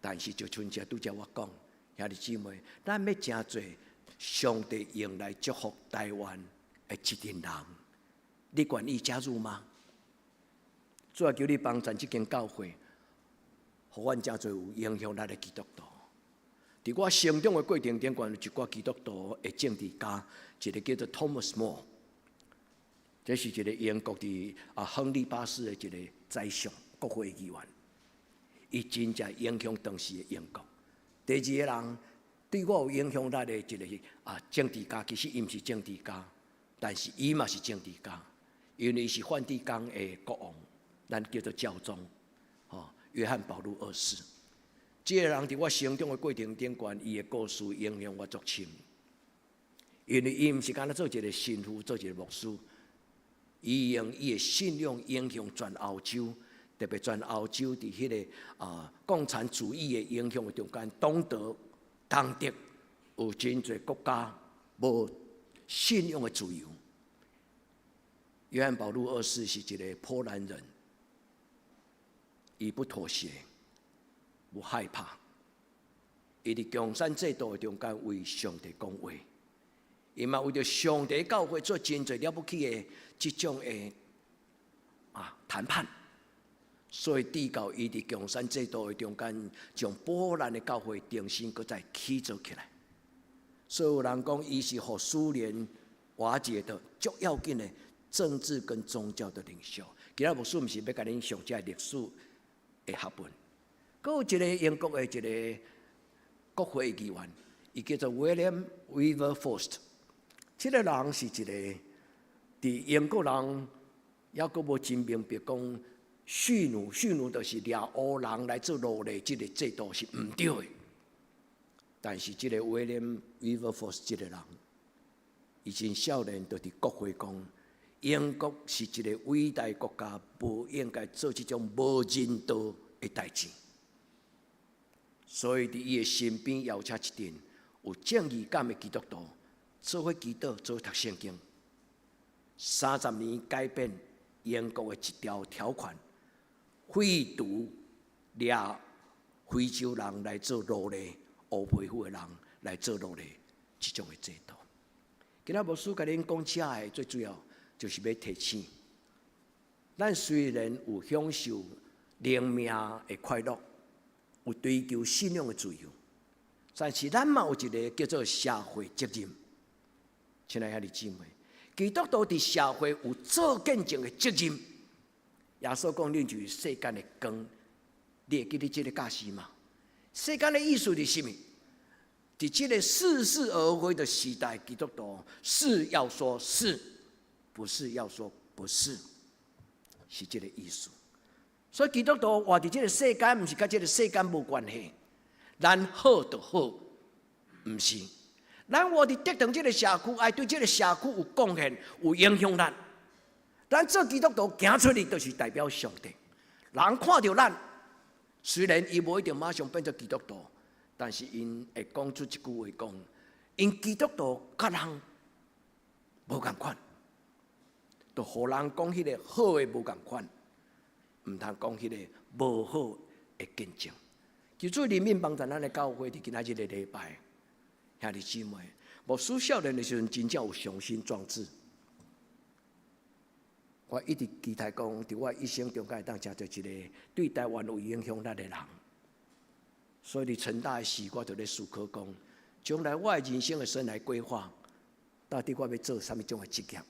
但是就像遮拄则我讲，兄弟姊妹，咱要真做上帝用来祝福台湾的一群人，你愿意加入吗？主要求你帮助这间教会，互阮真侪有影响力的基督徒。伫我成长的过程顶，有一寡基督徒的政治家，一个叫做 Thomas More， 这是一个英国的亨利八世的一个宰相，国会议员。伊真正影响当时的英国。第二个人对我有影响力的一个政治家，其实伊毋是政治家，但是伊嘛是政治家，因为伊是梵蒂冈的国王，咱叫做教宗，约翰保禄二世。这个人伫我成长的过程顶，伊的故事影响我足深，因为伊毋是干那做一个神父，做一个牧师，伊用伊的信仰影响全欧洲。特别全欧洲伫迄个共产主义的影响的中间，东德、东德有真侪国家无信仰的自由。约翰保禄二世是一个波兰人，伊不妥协，不害怕，伊伫共产制度的中间为上帝讲话，伊嘛为着上帝教会做真侪了不起的即种的谈判。所以，至到伊伫共产制度的中间，将波兰的教会重新搁再起造起来。所以有人讲，伊是互苏联瓦解的足要紧的政治跟宗教的领袖。今仔牧师毋是要甲恁上这历史的学问。阁有一个英国的一个国会议员，伊叫做 William Wilberforce。这个人是一个伫英国人，抑阁无真明白讲。蓄奴就是掠乌人来做奴隶，这个制度是唔对的。但是这个 William Wilberforce 这个人，伊真少年就伫国会讲，英国是一个伟大国家，不应该做这种无人道的代志。所以伫伊的身边邀请一群有正义感的基督徒，做伙祈祷，做伙读圣经。30年改变英国的一条条款。废除掠非洲人来做奴隶，乌皮肤的人来做奴隶，这种的制度。今仔牧师甲恁讲遮的最主要就是要提醒，咱虽然有享受灵命的快乐，有追求信仰的自由，但是咱嘛有一个叫做社会责任。亲爱的兄弟姊妹，基督徒伫社会有做见证的责任。耶稣讲：“恁就是世间的光。”你会记得这个假释吗？世间的意思是什么？在这个似是而非的时代，基督徒是要说是，不是要说不是，是这个意思。所以基督徒活在这个世间，不是跟这个世间无关系。咱好就好，不是。咱活在特定这个社区，爱对这个社区有贡献、有影响力。咱做基督徒行出去，就是代表上帝。人看到咱，虽然伊无一定马上变做基督徒，但是因会讲出一句话讲：因基督徒甲人无共款，就互人讲迄个好的无共款，毋通讲迄个无好的见证。求主怜悯帮助咱的教会伫今仔日的礼拜，兄弟姊妹，牧师少年的时阵，真正有雄心壮志。我一直期待讲，伫我一生中会当成做一个对台湾有影响力的人。所以伫成大的时，我就咧思考讲，将来我的人生的生涯规划，到底我要做什么种的职业？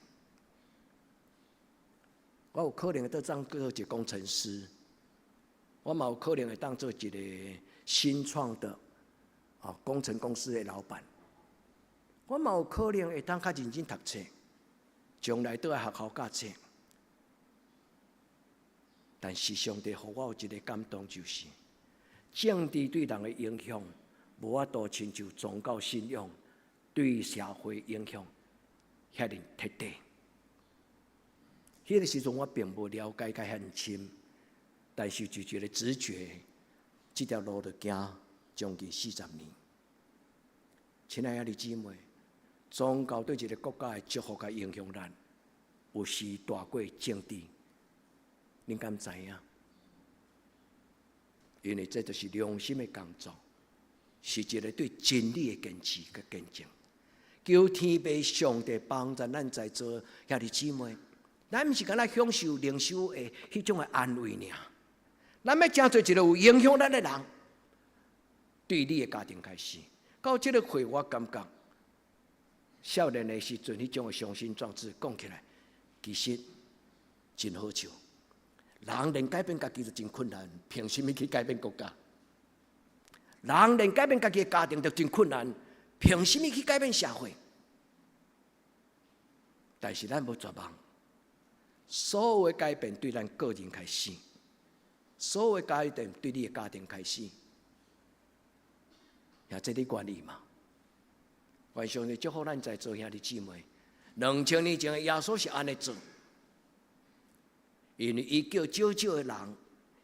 我有可能会当做一个工程师，我嘛有可能会当做一个新创的工程公司的老板，我嘛有可能会当较认真读册，将来倒来学校教册。但是上帝给我有一个感动，就是政治对人的影响，无法度亲像宗教信仰对社会影响遐尼徹底。迄个时阵我并无了解甲遐深，但是就一个直觉，这条路就行将近40年。亲爱的姊妹，宗教对一个国家的祝福甲影响咱，有时大过政治，恁敢知影？因为这就是良心的工作，是一个对真理的坚持甲见证。求天父上帝帮助咱在座兄弟姊妹，咱毋是敢若享受灵修的迄种的安慰尔，咱要真做一个有影响咱的人。对你的家庭开始，到这个会，我感觉少年的时阵，迄种的雄心壮志讲起来，其实真好笑。人连改变家己就真困难，凭什么去改变国家？人连改变家己的家庭就真困难，凭什么去改变社会？但是咱无绝望，所有的改变对咱个人开始，所有的改变对你的家庭开始，也这你愿意嘛？愿上帝祝福咱在座兄弟姊妹，2000年前的耶稣是安尼做。因为伊叫少少的人，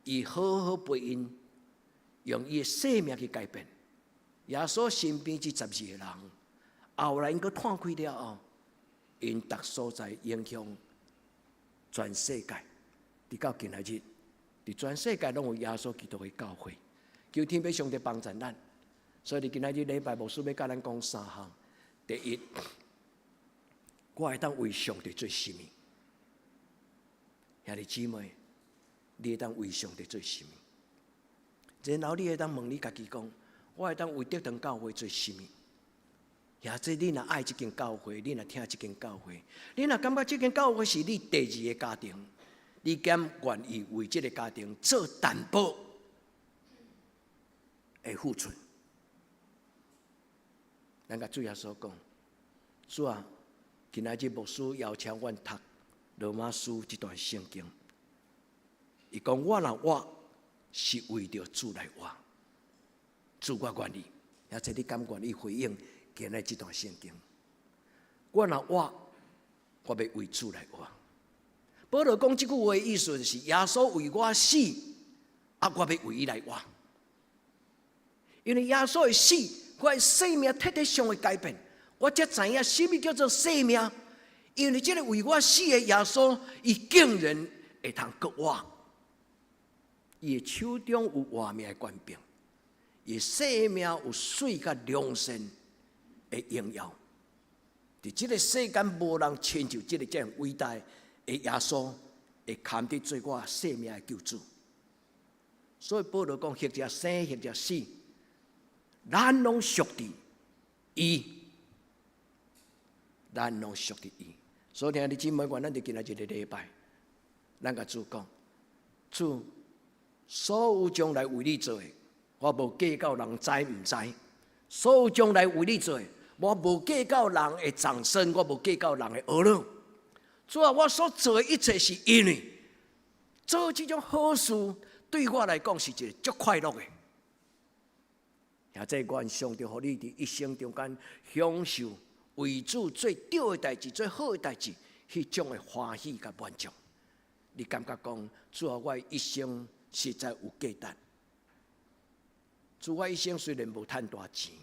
伊好好陪因，用伊的生命去改变。耶稣身边这12个人，后来因阁摊开了后，因逐所在影响全世界。直到今仔日，伫全世界拢有耶稣基督的教会。求天父上帝帮助咱。所以今仔日礼拜牧师要甲咱讲3项。第一，我会当为上帝做什么？兄弟姊妹，你会当为上帝做什么？然后你会当问你家己讲，我会当为德堂教会做什么？也即你若爱这间教会，你若听这间教会，你若感觉这间教会是你第2个家庭，你敢愿意为这个家庭做淡薄的付出？咱甲主耶稣讲，主啊，今仔日牧师邀请阮读罗马书这段圣经，伊讲我若活是为着主来活，主我愿意，也即你敢愿意回应今日这段圣经？我若活，我要为主来活。保罗讲这句话的意思就是，耶稣为我死，我要为伊来活。因为耶稣的死，我的生命彻底上的改变，我才知影什么叫做生命。因为这个为我死的耶稣，伊竟然会通搁活。伊的手中有活命的权柄，伊生命有水甲良善的荣耀。伫这个世间，无人亲像这个这样伟大的耶稣，会堪得做我生命的救主。所以保罗讲：或者生，或者死，咱拢属于伊，咱拢属于伊。所以兄弟姊妹，咱就今仔日个礼拜，咱甲主讲：主，所有将来为你做的，我无计较人知唔知；所有将来为你做的，我无计较人的掌声，我无计较人的恶论。主啊，我所做的一切是因为做这种好事，对我来讲是一个足快乐的。也即愿上帝互你伫一生中间享受为主最对的代志、最好的代志，迄种的欢喜甲满足。你感觉讲，主啊，我一生实在有价值。主，我一生虽然无赚大钱，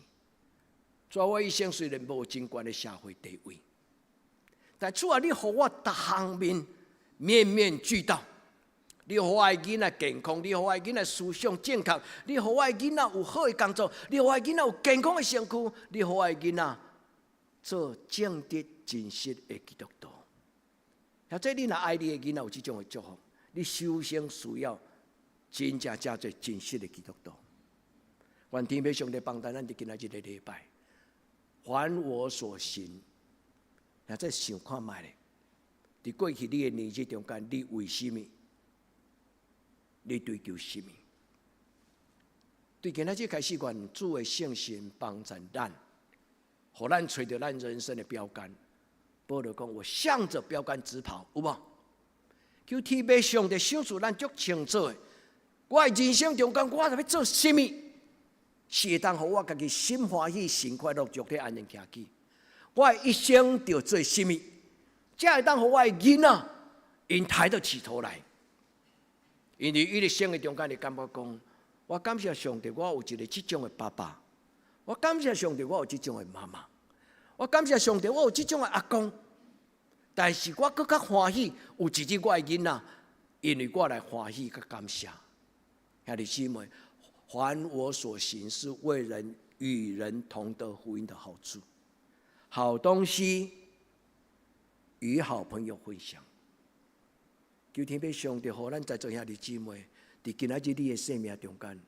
主啊，我一生虽然无真高的社会地位，但主啊，你互我逐方面面面俱到。你互我的囡仔健康，你互我的囡仔思想正确，你互我的囡仔有好的工作，你互我的囡仔有健康的身躯，你互我的囡仔做正直真实的基督徒。或者你若爱你的囡仔有这种的祝福，你首先需要真正做真实的基督徒。愿天父上帝帮助咱伫今仔日的礼拜，还我所行。也再想看卖咧，伫过去你的年纪中间，你为什么？你追求什么？对今仔日开始，愿主的圣神帮助咱，互咱找到咱人生的标杆。保罗讲：“我向着标杆直跑，有无？”求天父上帝赏赐咱足清楚的。我的人生中间，我要做什么？是会当互我家己心欢喜、心快乐、肉体安宁行去。我的一生要做什么？才会当互我的囡仔因抬得起头来，因为伊的生活中间，你感觉讲，我感谢上帝，我有一个这种的爸爸；我感谢上帝，我有这种的妈妈；我感谢上帝，我有这种的阿公。但是我更较欢喜，有一日我的囡仔，因为我来欢喜甲感谢。兄弟姊妹，凡我所行是为人与人同得福音的好处，好东西与好朋友分享。求天父上帝，互咱在座兄弟姊妹，伫今仔日你的生命中间，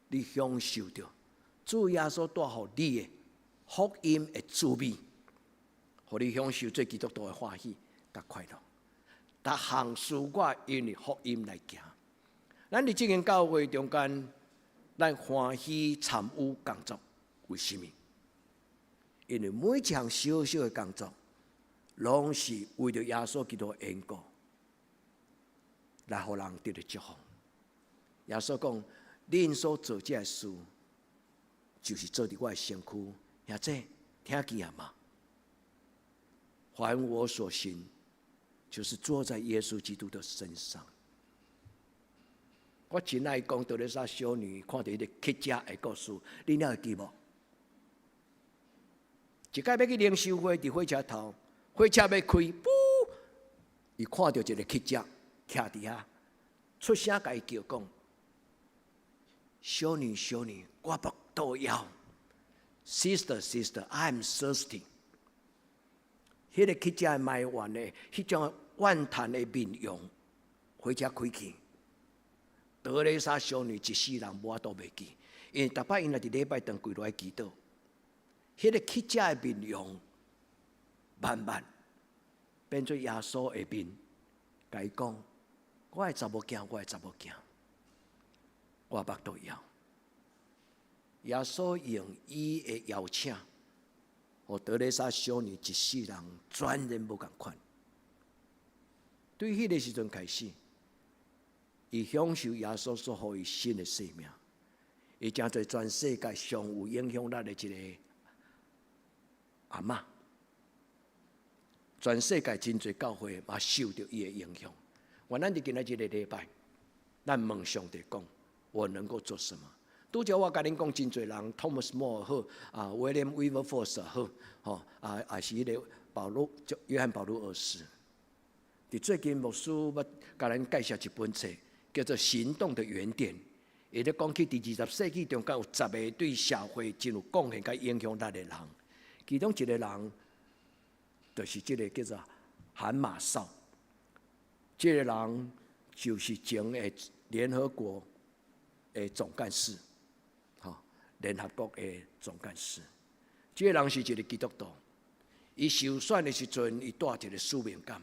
你享受着主耶稣带予你的福音的滋味。互你享受做基督徒的欢喜甲快乐，逐项事我因为福音来行。咱伫这间教会中间，咱欢喜参与工作，为什么？因为每一项小小的工作，拢是为着耶稣基督的缘故，来互人得到祝福。耶稣讲：恁所做这个事，就是做伫我的身躯。兄弟，听见了吗？凡我所行，就是坐在耶稣基督的身上。我真爱讲德蕾莎小女看到伊个乞食的故事，你了会记无？一摆要去领袖会，伫火车头，火车要开，噗！伊看到一个乞食徛伫遐，出声甲伊叫讲：“小女，小女，我腹肚枵 ，Sister, Sister, I'm thirsty。”迄个乞食的埋怨的，迄种怨叹的面容，火车开去，德蕾莎小女一世人无都袂记，因为逐摆因若伫礼拜堂跪落来祈祷，迄个乞食的面容，慢慢变做耶稣的面，甲伊讲：我的查某囝，我的查某囝，我腹肚枵。耶稣用伊的邀请。和德蕾莎小女一世人全然无共款。对迄个时阵开始，伊享受耶稣所予伊新的生命，伊正做全世界上有影响力的一个阿嬷。全世界真侪教会嘛受到伊的影响。我咱伫今仔日个礼拜，咱问上帝讲：我能够做什么？拄则我甲恁讲，真侪人 Thomas More 好，William Wilberforce 好，也是迄个约翰保禄二世。伫最近牧师要甲咱介绍一本册，叫做《行动的原点》，伊咧讲起伫20世纪中间有10个对社会真有贡献甲影响力的人，其中一个人就是这个叫做韩马绍。这个人就是前的联合国的总干事。联合国的总干事，这个人是一个基督徒。伊受选的时阵，伊带一个使命感。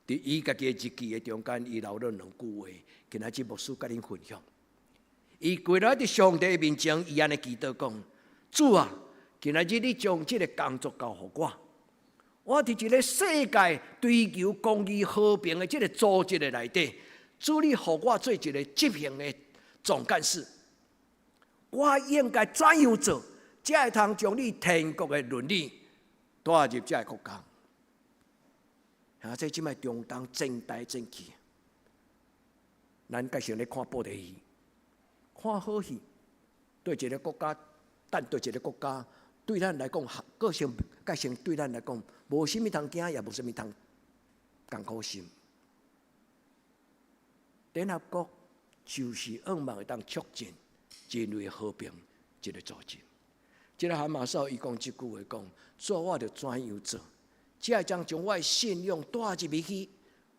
伫伊家己的日记的中间，伊留了2句话，今仔日牧师甲恁分享。伊跪在伫上帝面前，伊安尼祈祷讲：主啊，今仔日你将这个工作交予我。我伫一个世界追求公义和平的这个组织的内底，主你予我做一个执行的总干事。我应该怎样做，才会通将你天国的伦理带入这个国家？这即摆中东争来争去，咱介绍咧看布袋戏，看好戏，对一个国家，但对一个国家，对咱来讲，个性个性对咱来讲，无啥物通惊，也无啥物通艰苦心。联合国就是希望会当促进人类和平一个组织。这个韩马绍伊讲一句话讲：做我着怎样做，才会将我的信仰带入去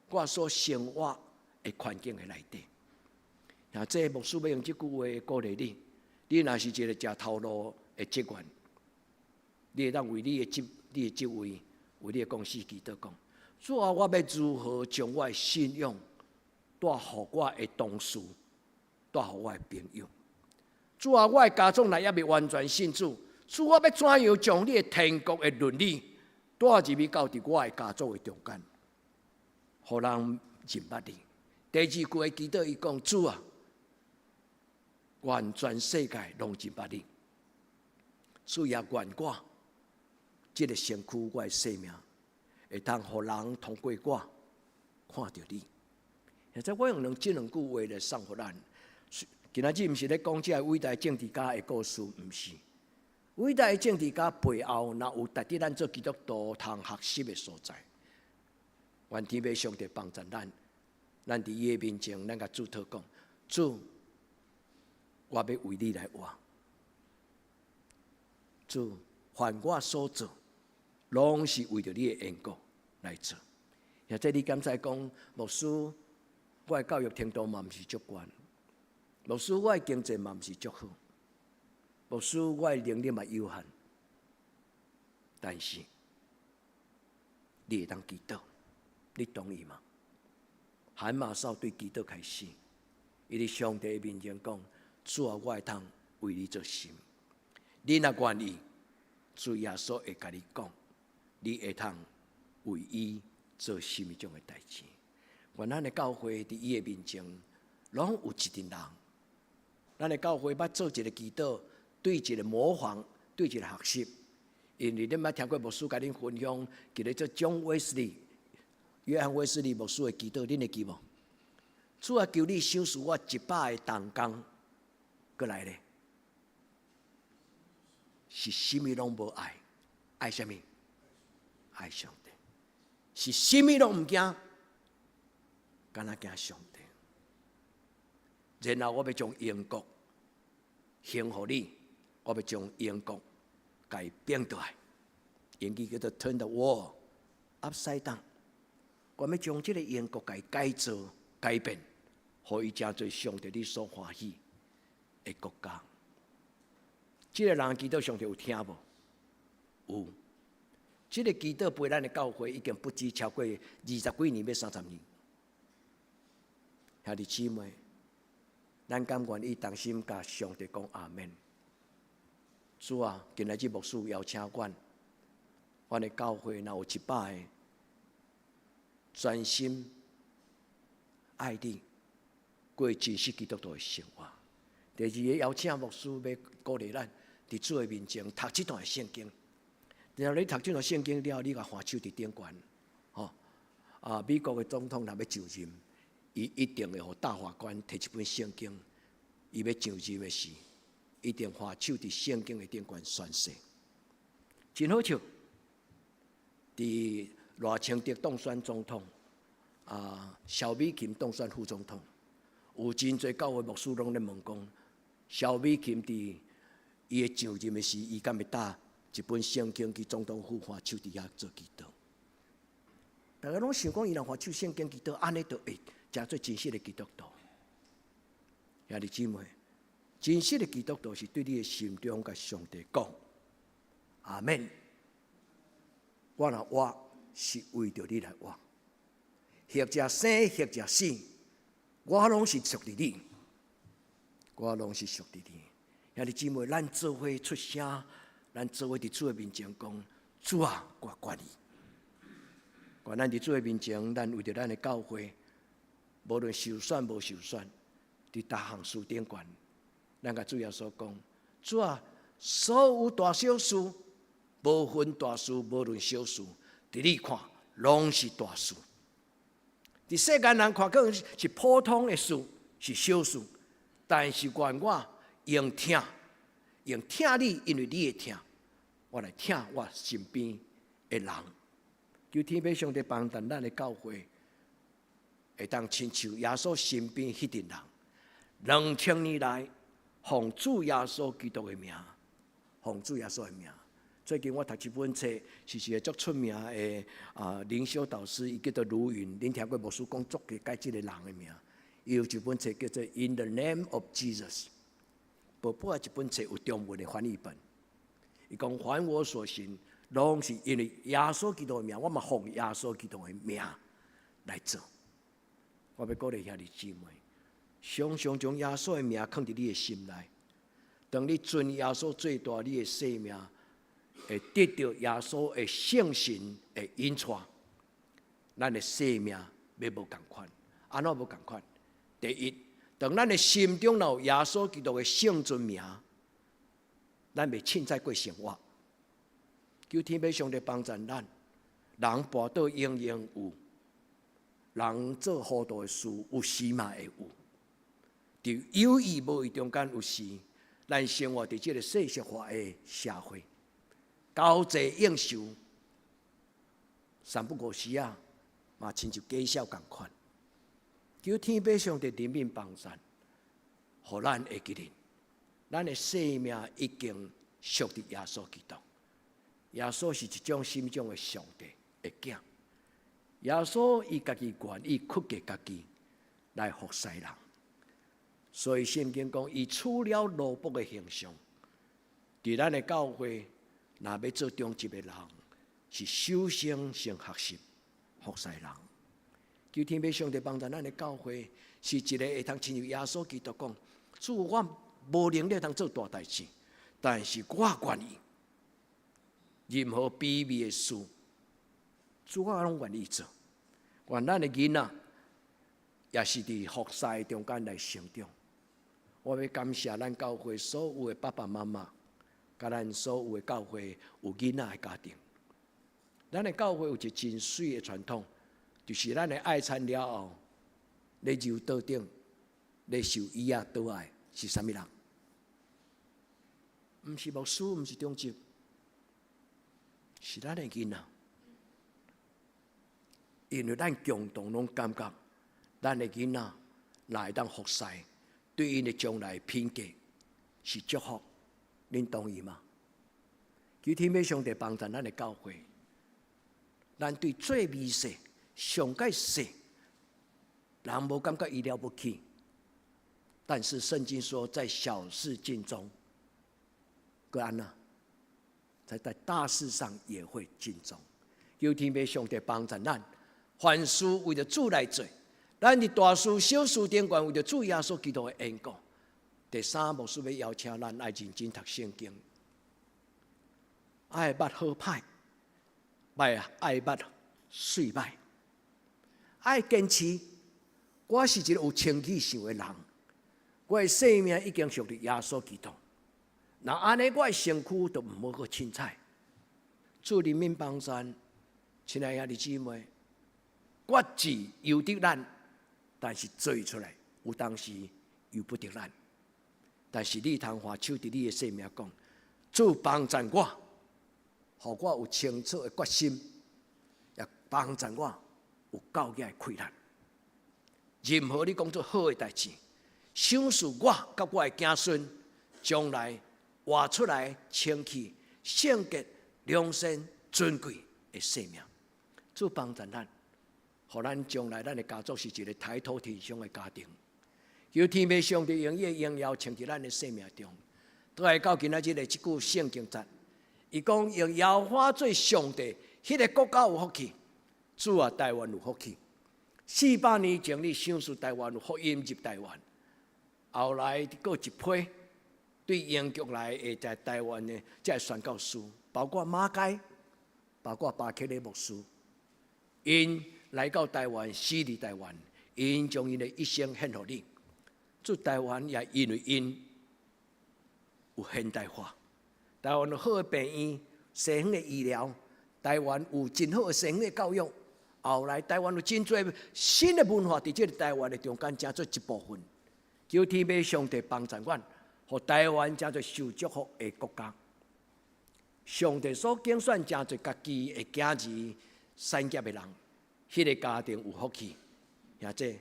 我所生活的环境的内底。这牧师要用这句话鼓励你，你若是一个食头路的职员，你会当为你的职位、为你的公司祈祷讲：主啊，我要如何将我的信仰带予我的同事，带予我的朋友？主啊，我的家中内也未完全信主，主我要怎样将你的天国的伦理带入去到伫我的家族的中间，互人认捌你？第二句的祈祷，伊讲：主啊，愿全世界拢认捌你，所以也愿我这个身躯，我的生命，会通互人通过我看到你。现在我用这两句话来送给咱。今仔日毋是咧讲这伟大政治家的故事，毋是。伟大的政治家背后，若有值得咱做基督徒通学习的所在。愿天父上帝帮助咱，咱伫伊的面前，咱甲主祷讲：主，我要为你来活。主，凡我所做，拢是为着你的缘故来做。现在你刚才讲，牧师，我的教育程度嘛毋是足高，牧师，我的经济嘛毋是足好，牧师，我的能力嘛有限，但是你会当祈祷，你同意吗？喊马少对祈祷开始，伊伫上帝面前讲：主啊，我会当为你做心。你若愿意，主耶稣会甲你讲，你会当为伊做什么种的代志。愿咱的教会伫伊的面前，拢有一群人。咱的教会捌做一个祈祷，对一个模仿，对一个学习。因为恁捌听过牧师甲恁分享，叫做做John Wesley、约翰卫斯理牧师的祈祷，恁会记无？主啊，求你赏赐我100个同工，过来咧。是什么拢无爱，爱什么？爱上帝。是什么拢唔惊，敢若惊上帝。然后我要将英国献互你，我要将英国改变倒来。英语叫做 Turn the world upside down。我要将这个英国改造、改变，互伊真做上帝你所欢喜的国家。这个人祈祷上帝有听无？有。这个祈祷陪咱的教会已经不止超过20几年，要30年。兄弟姊妹，咱甘愿意同心甲上帝讲阿门。主啊，今日牧师邀请阮的教会若有100个专心爱你、过真实基督徒的生活。第二个邀请牧师要鼓励咱伫主的面前读这段圣经。然后你读这段圣经了，你甲翻手伫顶悬，美国的总统若要就任，伊一定会互大法官摕一本圣经，伊要就任的时，一定翻手伫圣经的顶悬宣誓。真好笑，伫赖清德当选总统，萧美琴当选副总统，有真侪教会牧师拢咧问讲，萧美琴伫伊的就任的时，伊敢会打一本圣经去总统府翻手伫遐做祈祷？大家拢想讲，伊若翻手圣经祈祷，安尼就会真做真实的基督徒。兄弟姊妹，真实的基督徒是对你的心中甲上帝讲：阿门。我若活是为着你来活，或者生，或者死，我拢是属于你，我拢是属于你。兄弟姊妹，咱做伙出声。咱做伙伫主的面前讲，主啊，我愿意。愿咱伫主的面前，咱为着咱的教会，无论受选无受选，伫逐项事顶悬，咱甲主耶稣讲，主啊，所有大小事，无分大事，无论小事，伫你看，拢是大事。伫世间人看可能是普通的事，是小事，但是愿我用听你，因为你会听。我来听我身边的人，求天父上帝帮助咱的教会，会当亲像耶稣身边迄群人，2000年来奉主耶稣基督的名，奉主耶稣的名。最近我读一本册，是一个足出名的灵修导师，伊叫做卢云。恁听过牧师讲足个改这个人的名？伊有一本册叫做《In the Name of Jesus》。宝宝一本册有中文的翻译本。伊讲凡我所行，拢是因为耶稣基督的名，我嘛奉耶稣基督的名来做。我要鼓励兄弟姊妹，常常将耶稣的名放伫你的心内。当你尊耶稣最大，你的生命会得到耶稣的圣神的引带，咱的生命要无共款。安怎无共款？第一，当咱的心中有耶稣基督的圣尊名。咱袂凊彩过生活，求天父上帝帮助咱，人跋倒永远有，人做糊涂的事，有时嘛会有。伫有意无意中间，有时咱生活伫这个世俗化的社会，交际应酬，三不五时啊，嘛亲像假笑共款。求天父上帝怜悯帮助，互咱会记得，咱的生命已经属伫耶稣基督。耶稣是一种心中的上帝的囝。耶稣伊家己愿意屈给家己来服侍人，所以圣经讲，伊取了奴仆的形象。伫咱的教会，若要做中级的人，是首先先学习服侍人。求天父上帝帮助咱的教会，是一个会通亲像耶稣基督讲：主，我无能力通做大代志，但是我愿意。任何卑微的事，主我拢愿意做。愿咱的囡仔也是伫服侍中间来成长。我要感谢咱教会所有的爸爸妈妈，甲咱所有的教会有囡仔的家庭。咱的教会有一个真水的传统，就是咱的爱餐了后，咧揉桌顶，咧受椅仔倒爱是啥物人？毋是牧师，毋是中职。是咱的囡仔，因为咱共同拢感觉，咱的囡仔若会当服侍，对因的将来品格是祝福。恁同意吗？求天父上帝帮助咱的教会，咱对最微细、上介细，人无感觉伊了不起，但是圣经说，在小事境中，个安娜。在大事上也会尽忠。求天父上帝帮助咱，凡事为着主来做。咱伫大事小事顶悬为着主耶稣基督的缘故。第三，牧师要邀请咱爱认真读圣经，爱捌好歹，爱捌水歹，爱坚持。我是一个有清气性的人，我的生命已经属于耶稣基督。那安尼，我的身躯就唔好去凊彩。主怜悯帮助，亲爱兄弟姊妹，决志由得咱，但是做出来有当时由不得咱。但是你通花手伫你的生命讲，主帮助我，互我有清楚的决心，也帮助我有够额的气力。任何你讲做好的代志，想使我甲我的子孙将来活出来清气、圣洁、良善、尊贵的生命。主帮助咱，互咱将来咱的家族是一个抬头天上的家庭。求天父上帝用伊的荣耀穿伫咱的生命中。都来到今仔日的这句圣经节，伊讲用耶和华做上帝，迄个国家有福气。主啊，台湾有福气。400年前，你想述台湾有福音入台湾，后来过一批。对英国来的在台湾的这宣教士，包括马街，包括巴克利牧师，因来到台湾，死伫台湾，因将因的一生献予你。做台湾也因为因有现代化，台湾有好的病院、西方的医疗，台湾有真好的西方的教育。后来台湾有真多新的文化，伫这个台湾的中间，成做一部分。求天父上帝帮助阮。互台湾真侪受祝福的国家，上帝所拣选真侪家己的子儿产业的人，迄个家庭有福气。兄弟，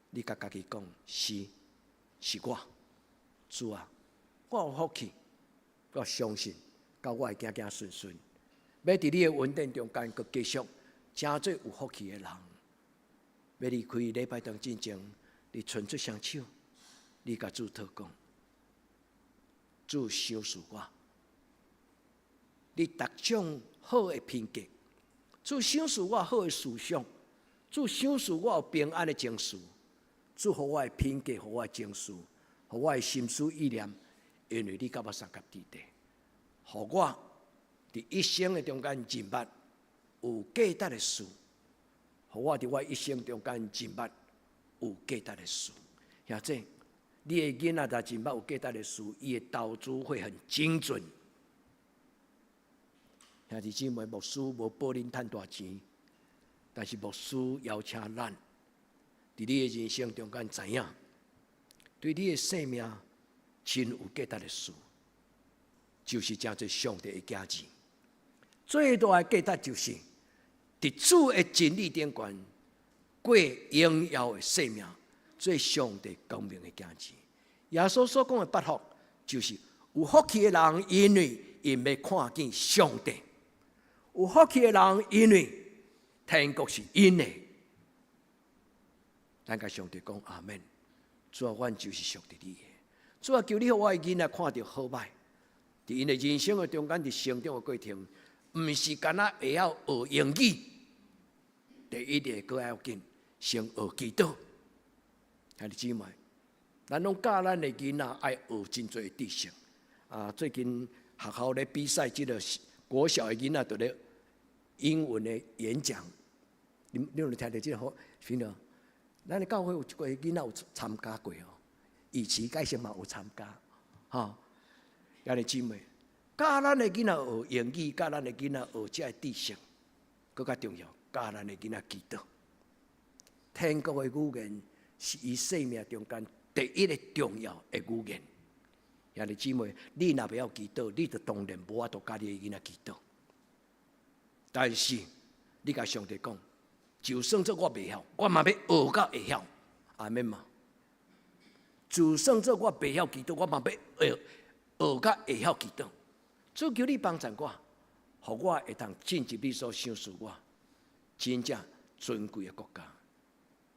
你甲家己讲，是我，主啊，我有福气，我相信，甲我的子孙孙，要伫你的稳定中间，佮继续真侪有福气的人。要离开礼拜堂之前，你伸出双手，你甲主祷告。主赏赐我，你逐种好的品格，主赏赐我好的思想，主赏赐我有平安的情绪，主互我的品格，互我的情绪，互我的心思意念，因为你甲我三甲地地，互我伫一生的中间认捌有价值的事，互我伫我一生中间认捌有价值的事，兄弟。你的囡仔若真捌有价值的事，伊的投资会很精准。兄弟姊妹，牧师无保恁趁大钱，但是牧师邀请咱，伫你的人生中间知影，对你的生命真有价值的事，就是叫做上帝的家子。最大的价值就是伫主的真理顶悬，过荣耀的生命，做上帝光明的家子。耶稣所讲的八福，就是有福气的人，因为因要看见上帝；有福气的人，因为天国是因的。咱甲上帝讲阿门。主啊，阮就是属于你的。主啊，求你互我的囡仔看到好歹，伫因的人生的中间，伫成长的过程，毋是干那会晓学英语，第一个更要紧，先学祈祷。兄弟姊妹，咱拢教咱的囡仔爱学真侪知识。最近学校咧比赛，即个国小的囡仔伫咧英文的演讲，你有听到即个好？是喏，咱的教会有一个囡仔有参加过哦，以前解释嘛有参加，吼。兄弟姊妹，教咱的囡仔学英语，教咱的囡仔学这知识，更较重要，教咱的囡仔祈祷。天国的语言是伊生命中间第一个重要的语言。兄弟姊妹，你若不要祈祷，你就当然无法度教你的囡仔祈祷。但是你甲上帝讲，就算做我袂晓，我嘛要学到会晓，阿免嘛。就算做我袂晓祈祷，我嘛要学到会晓祈祷。主求你帮助我，互我会当进入你所想事我真正尊贵的国家。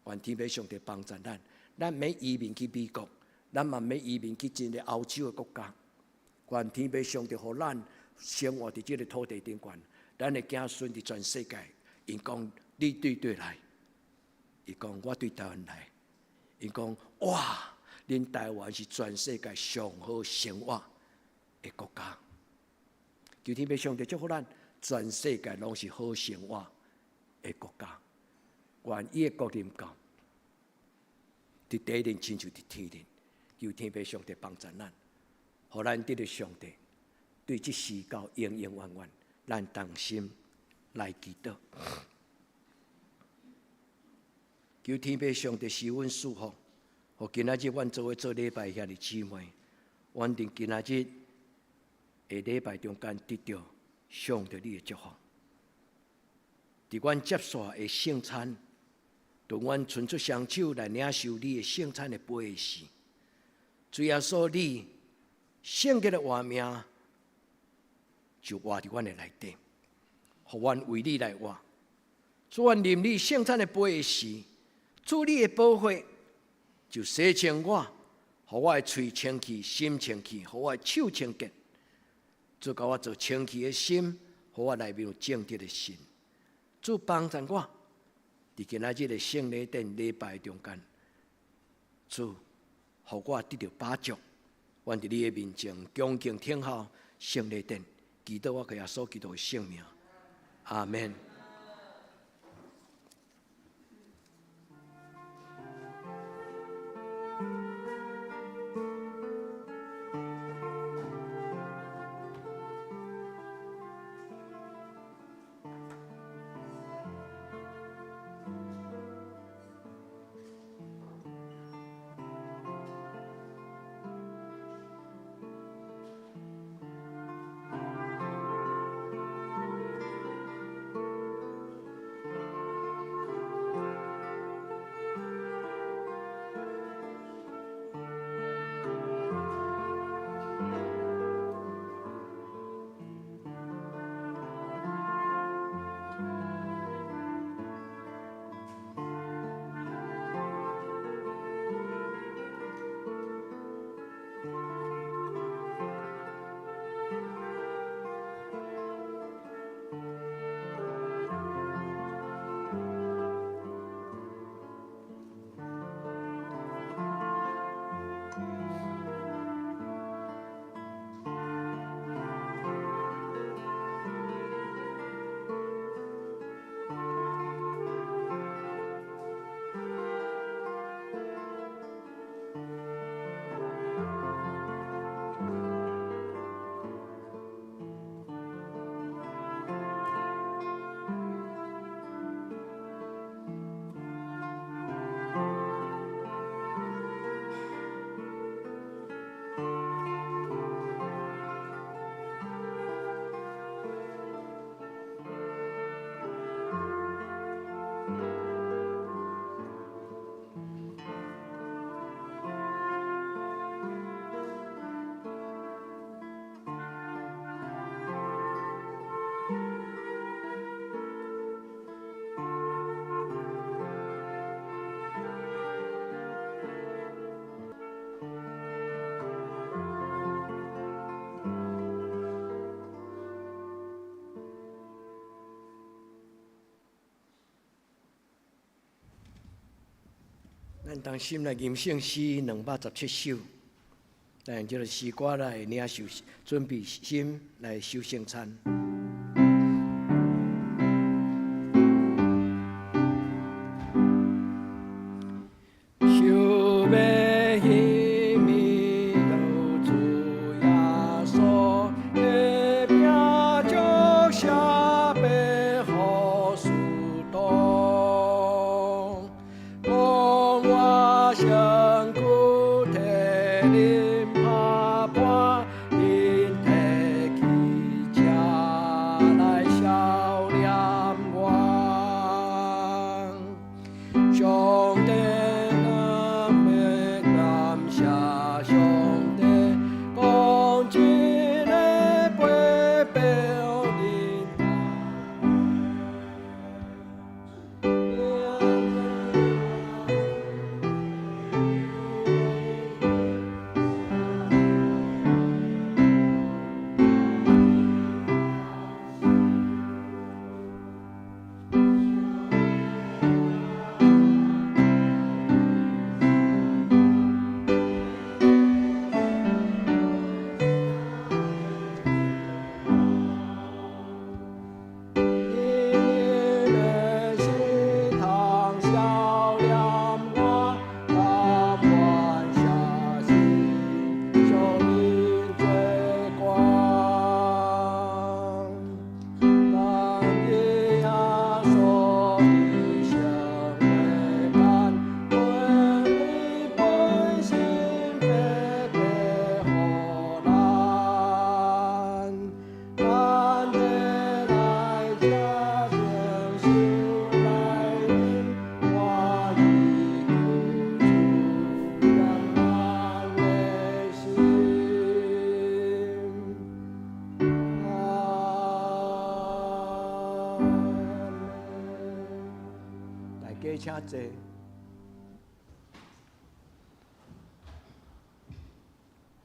愿天父上帝帮助咱，咱免移民去美国，咱嘛免移民去真个欧洲的国家。愿天父上帝互咱生活伫这个土地顶悬，咱的子孙伫全世界，因讲你对来，伊讲我对台湾来，因讲哇，恁台湾是全世界上好生活的国家。求天父上帝祝福咱，全世界拢是好生活的国家。愿伊的国临到，伫地面亲像伫天面。求天父上帝帮助咱，互咱得到上帝对这世教永永远远，咱同心来祈祷。求天父上帝施阮祝福，互今仔日阮做伙做礼拜兄弟姊妹，阮伫今仔日的礼拜中间得到上帝你的祝福。伫阮接续的圣餐，当阮伸出双手来领受你的圣餐的杯时，主耶稣你圣洁的活命就活伫阮的内底，互阮为你来活。主愿啉你圣餐的杯时，主你的宝血就洗清我，互我的嘴清气，心清气，互我的手清洁。主教我做清气的心，互我内面有正直的心。主帮助我，伫今仔日的圣礼典礼拜中间，主互我得到把助。愿伫你的面前恭敬听候圣礼典，祈祷我给耶稣基督的圣名，阿门。咱当心来吟圣诗217首，咱用这个诗歌来领受，准备心来守圣餐。请坐。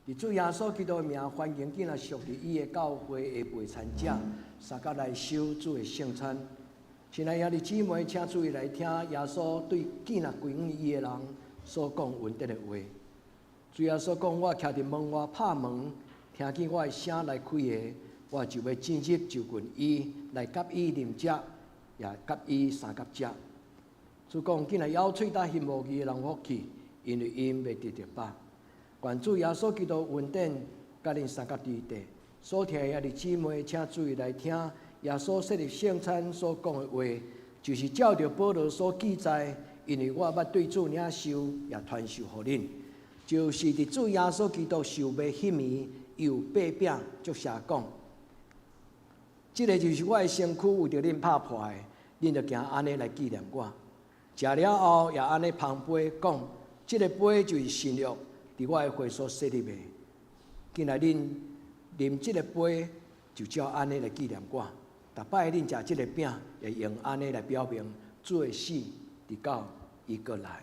伫主耶稣基督的名，欢迎今仔属伫伊的教会的陪餐者，三甲来守主的圣餐。亲爱兄弟姊妹，请注意来听耶稣对今仔归于伊的人所讲恩德的话。主耶稣讲：我徛伫门外拍门，听见我的声来开的，我就要进入就近伊，来甲伊啉食，也甲伊三甲食。主讲：今仔咬喙搭翕无义的人福气，因为因要得着饱。愿主耶稣基督恩典，甲恁三甲伫地。所听的兄弟姊妹，请注意来听耶稣设立圣餐所讲的话，就是照着保罗所记载，因为我捌对主领受，也传授互恁，就是伫主耶稣基督受卖迄暝，有八饼作下讲，即个就是我的身躯，为着恁拍破的，恁着行安尼来纪念我。食了后，也安尼捧杯讲，即个杯就是新约，伫我的会所设立的。今仔恁啉即个杯，就照安尼来纪念我。逐摆恁食即个饼，也用安尼来表明主的死，直到伊过来。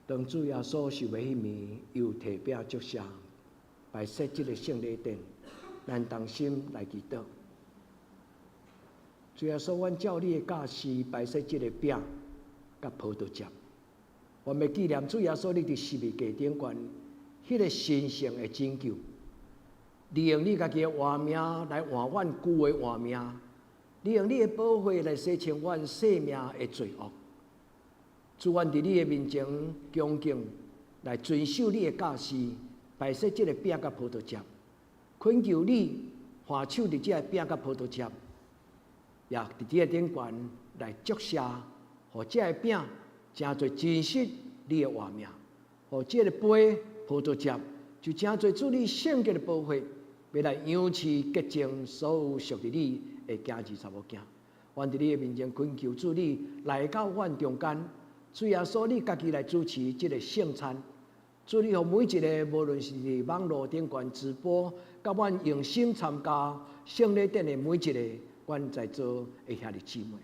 当主耶稣受卖迄暝，又提饼祝谢，摆设即个圣礼殿，咱同心来祈祷。主耶稣，阮照你的教示，摆设即个饼甲葡萄汁，我们纪念主耶稣你伫十字架顶悬迄个神圣的拯救，利用你家己的活命来换阮旧的活命，利用你的宝血来洗清阮生命的罪恶。主，阮伫你的面前恭敬来遵守你的教示，摆设即个饼甲葡萄汁，恳求你下手伫即个饼甲葡萄汁，也伫即个顶悬来祝谢，互即个饼真侪真实你的活命，互即个杯葡萄汁就真侪主你圣洁的宝血，要来养赐洁净所有属于你的囝儿查某囝。阮伫你的面前恳求主你来到阮中间。主耶稣，你家己来主持即个圣餐，主你互每一个，无论是伫网络顶悬直播，甲阮用心参加圣礼典的每一个，阮在座的兄弟姊妹，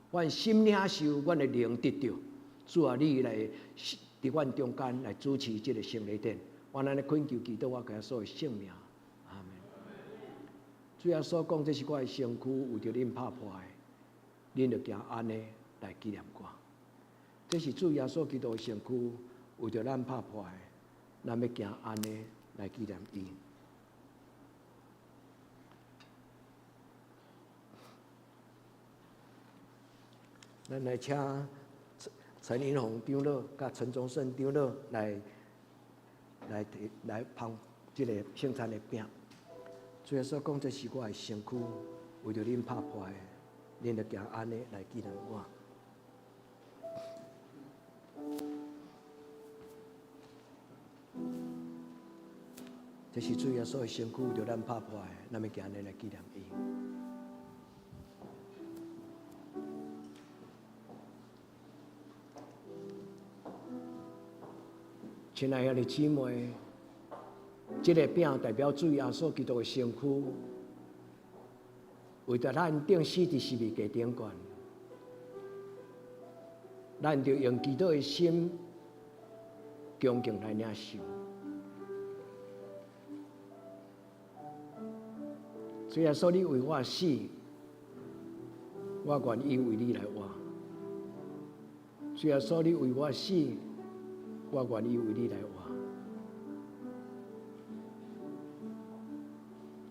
阮心领受，阮的灵得着。主啊，你来伫阮中间来主持这个圣礼典，我安尼恳求祈祷我家所有性命，阿门。主耶稣讲，这是我的身躯，为着恁拍破的，恁着行安尼来纪念我。这是主耶稣基督的身躯，为着咱拍破的，咱要行安尼来纪念伊。咱来请陈云宏长老甲陈宗胜长老来捧这个圣餐的饼。主耶稣讲，这是我的身躯，为着恁拍破的，恁着行安尼来纪念我。这是主耶稣的身躯，为着咱拍破的，咱要行安尼来纪念伊。亲爱的姊妹，这个饼代表主耶稣基督的身躯，为着咱钉死伫十字架顶悬，咱着用基督的心恭敬来领受。主耶稣，你为我死，我愿意为你来活。主耶稣，你为我死，我愿意为你来活。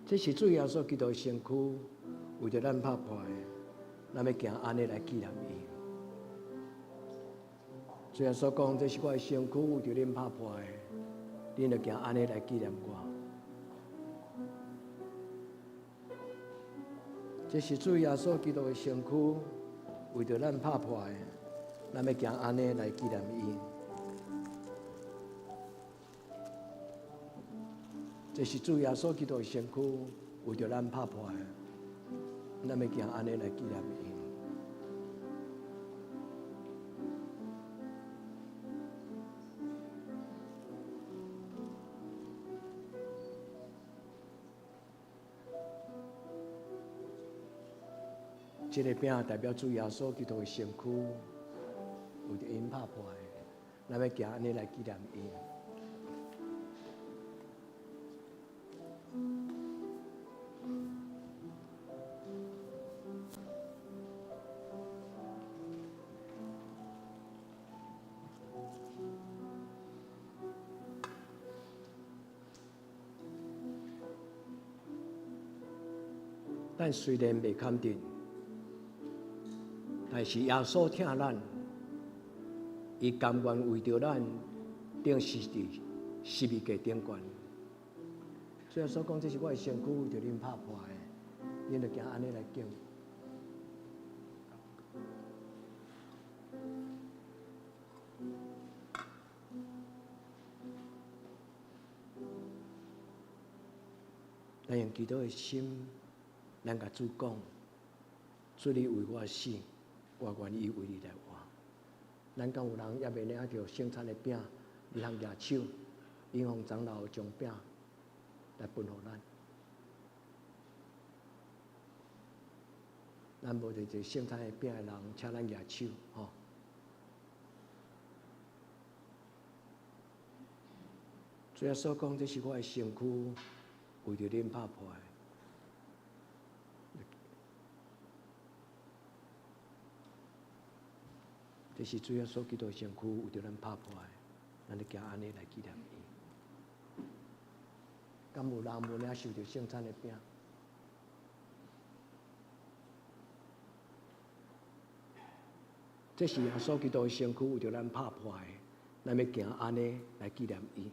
这是主耶稣基督的身躯，为着咱拍破的，咱要行安尼来纪念伊。主耶稣讲，这是我的身躯，为着恁拍破的，恁着行安尼来纪念我。这是主耶稣基督的身躯，为着咱拍破的，咱要行安尼来纪念伊。这是主耶稣基督的身躯，为着咱拍破的，咱要行安尼来纪念伊。这个饼代表主耶稣基督的身躯，为着因拍破的，咱要行安尼来纪念伊。但虽然未肯定，但是耶稣疼咱，伊甘愿为着咱钉死伫十字架顶悬。所以所讲，这是我的身躯，为着恁拍破的，恁着行安尼来敬。咱用基督的心，咱甲主讲：主，你为我死，我愿意为你来活。咱敢有人也未领着圣餐的饼，你通举手，引红长老将饼来分予咱。咱无伫这圣餐的饼的人，请咱举手，吼。主耶稣讲，这是我的身躯，为着恁拍破的。这是主耶稣基督的身躯，为着咱拍破的，咱就行安尼来纪念伊。敢有人无领受着圣餐的饼？这是耶稣基督的身躯，为着咱拍破的，咱要行安尼来纪念伊。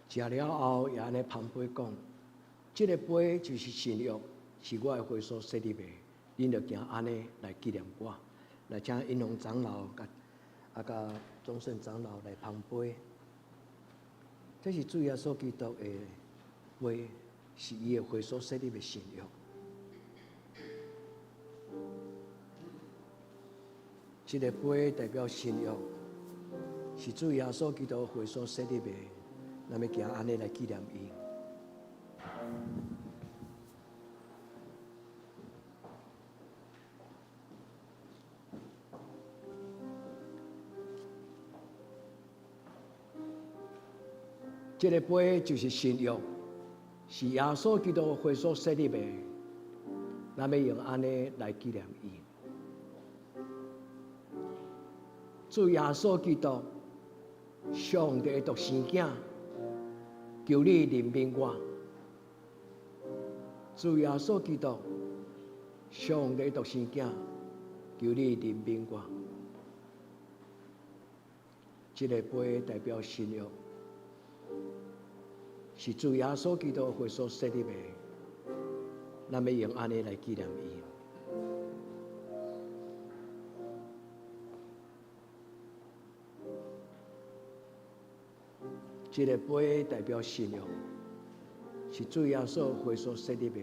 食了后，也安尼旁杯讲，这个杯就是新约，是我的血所设立的，恁着行安尼来纪念我。来请引红长老甲宗圣长老来旁杯。这是主耶稣基督的杯，是伊的血所设立的新约。这个杯代表新约，是主耶稣基督血所设立的，咱要行安尼来纪念伊。这个杯就是新约，是耶稣基督血所设立的，咱要用安尼来纪念伊。主耶稣基督，上帝的独生子，求你怜悯我。主耶稣基督，上帝的独生子，求你怜悯我。这个杯代表新约，是主耶稣基督血所设立的，咱要用安尼来纪念伊。这个杯代表新约，是主耶稣血所设立的，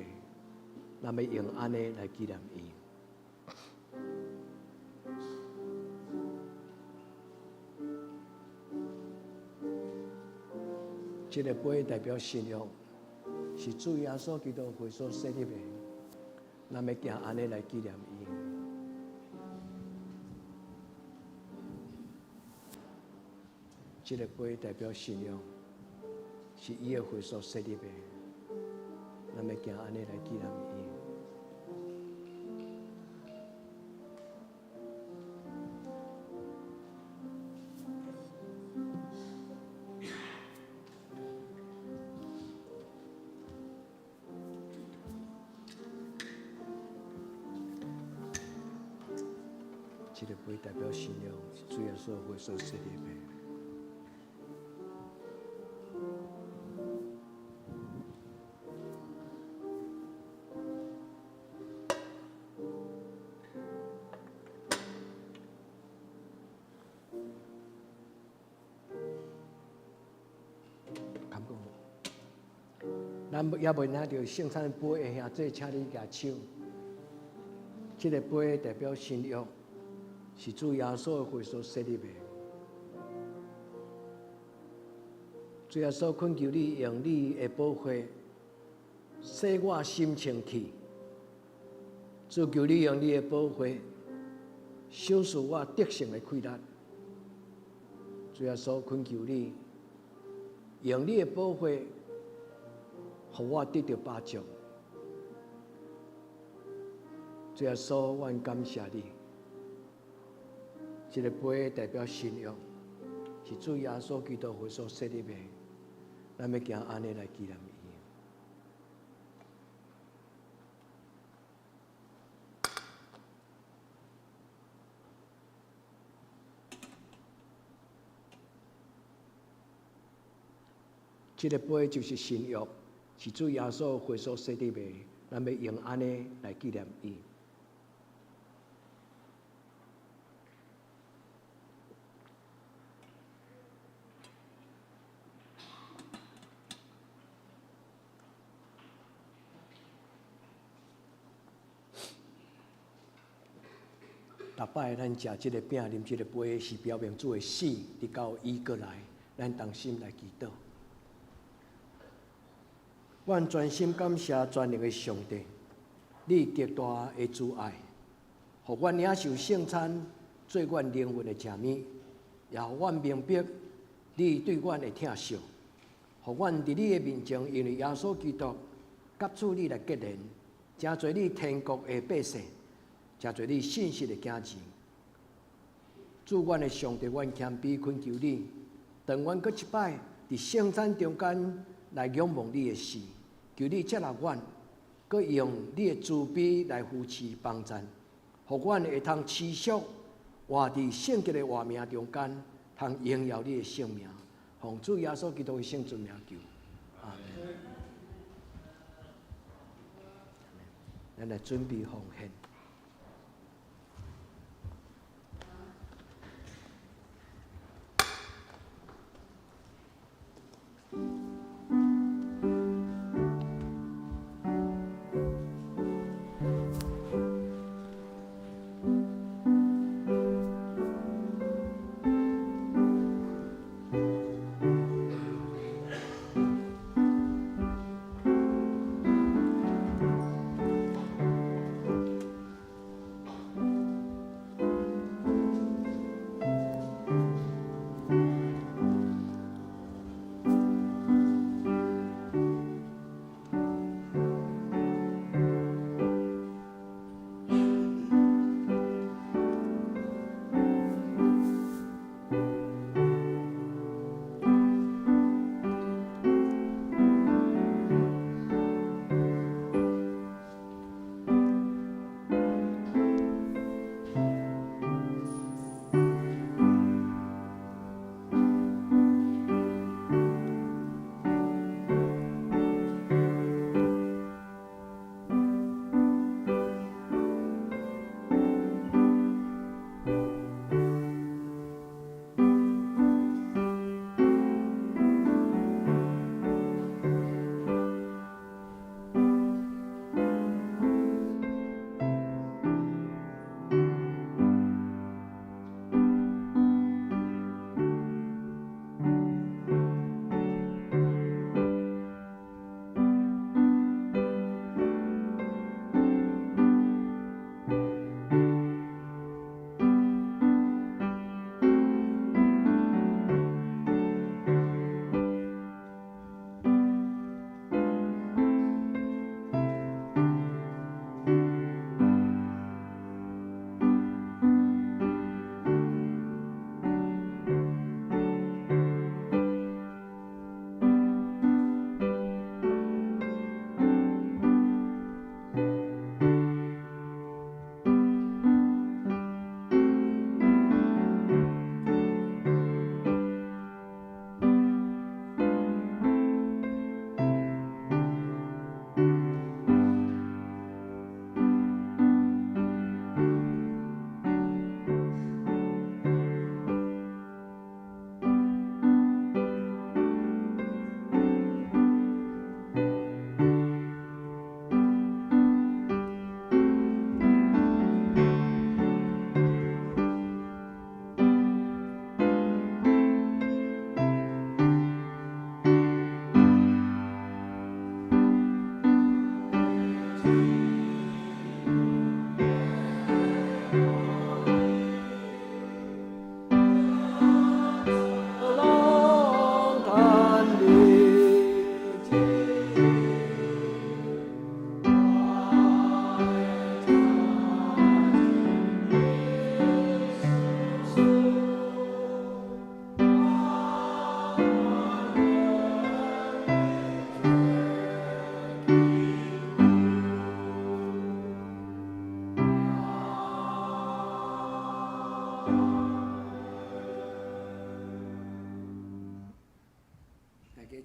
咱要用安尼来纪念伊。这个杯代表新约，是主耶稣基督血所设立的，咱要行安尼来纪念伊。这个杯代表信仰，是伊的血所设立的，咱要行安尼来纪念伊。这个杯代表信仰，是主耶稣血所设立的。咱也未拿到圣餐杯的兄弟，请你举手。这个杯代表新约，是主耶稣的血所设立的。主耶稣恳求你用你的宝血洗我心清气，主求你用你的宝血修饰我得胜的溃烂。主耶稣恳求你用你的宝血，让我得到保障。主耶稣，我感谢你。这个杯代表信仰，是主耶稣基督血所设立的，咱要行安尼来纪念伊。这个杯就是信约，是主耶稣血所设立的，咱要用安尼来纪念伊。逐摆咱食这个饼、啉这个杯，是表明主的死，直到伊过来，咱同心来祈祷。阮全心感谢全能的上帝，你极大的慈爱，互阮领受圣餐，做阮灵魂的食物，也互阮明白你对阮的疼惜，互阮伫你的面前，因为耶稣基督甲主你来结连，真侪你天国的百姓。真侪你信实的囝子，主阮的上帝，阮谦卑恳求你，当阮搁一摆伫圣餐中间来仰望你的事，求你接纳阮，搁用你的慈悲来扶持帮助，互阮会通持续活伫圣洁的活命中间，通荣耀你的圣名，奉主耶稣基督的圣尊名求，阿门。咱来准备奉献。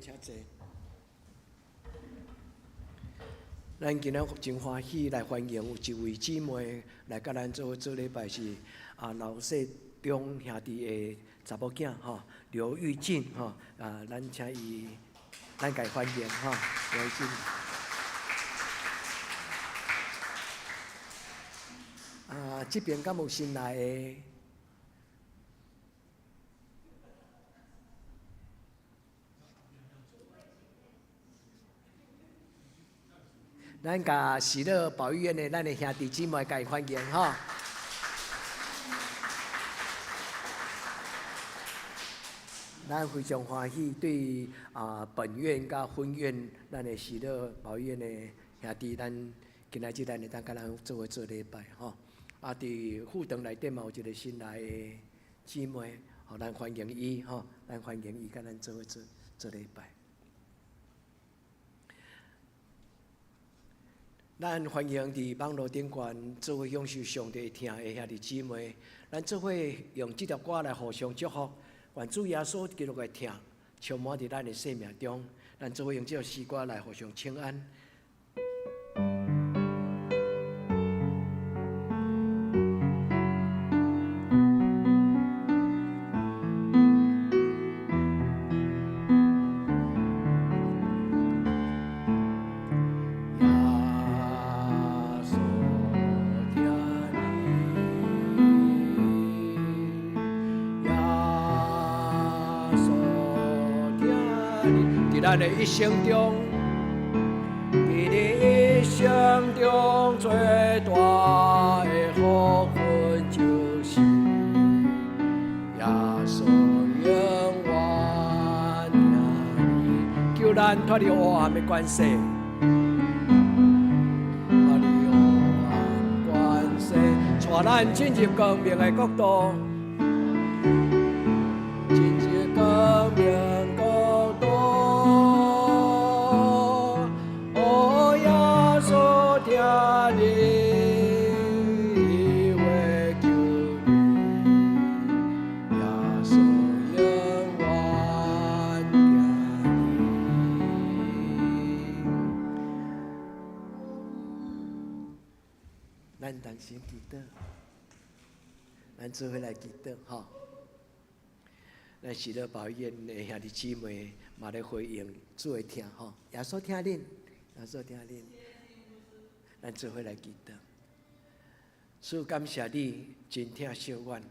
请坐。咱今仔真欢喜来欢迎有一位姊妹来甲咱做礼拜是老舍中兄弟的查某囝吼，刘玉静吼咱请伊，咱甲伊欢迎吼，刘玉静。这边敢有新来的？咱甲喜乐保育院的咱的兄弟姊妹甲伊欢迎吼。咱非常欢喜对本院甲分院咱的喜乐保育院的兄弟，咱今仔日咱会当甲咱做礼拜吼。伫副堂内底嘛有一个新来的姊妹，咱欢迎伊吼，咱欢迎伊甲咱做礼拜。咱欢迎伫网络顶悬做伙享受上帝听的兄弟姊妹，咱做伙用这条歌来互相祝福，愿主耶稣基督的听充满伫咱的生命中，咱做伙用这条诗歌来互相请安。咱的一生中，你的一生中最大的福分就是耶稣永远听你，求咱脱离黑暗的关系，脱离黑暗关系，带咱进入光明的国度，进入光明。咱同心祈祷，咱做伙来祈祷吼。咱喜乐保育院的兄弟姊妹嘛咧回应主的听吼，耶稣听恁，耶稣听恁。咱做伙来祈祷，主感谢你真疼惜阮，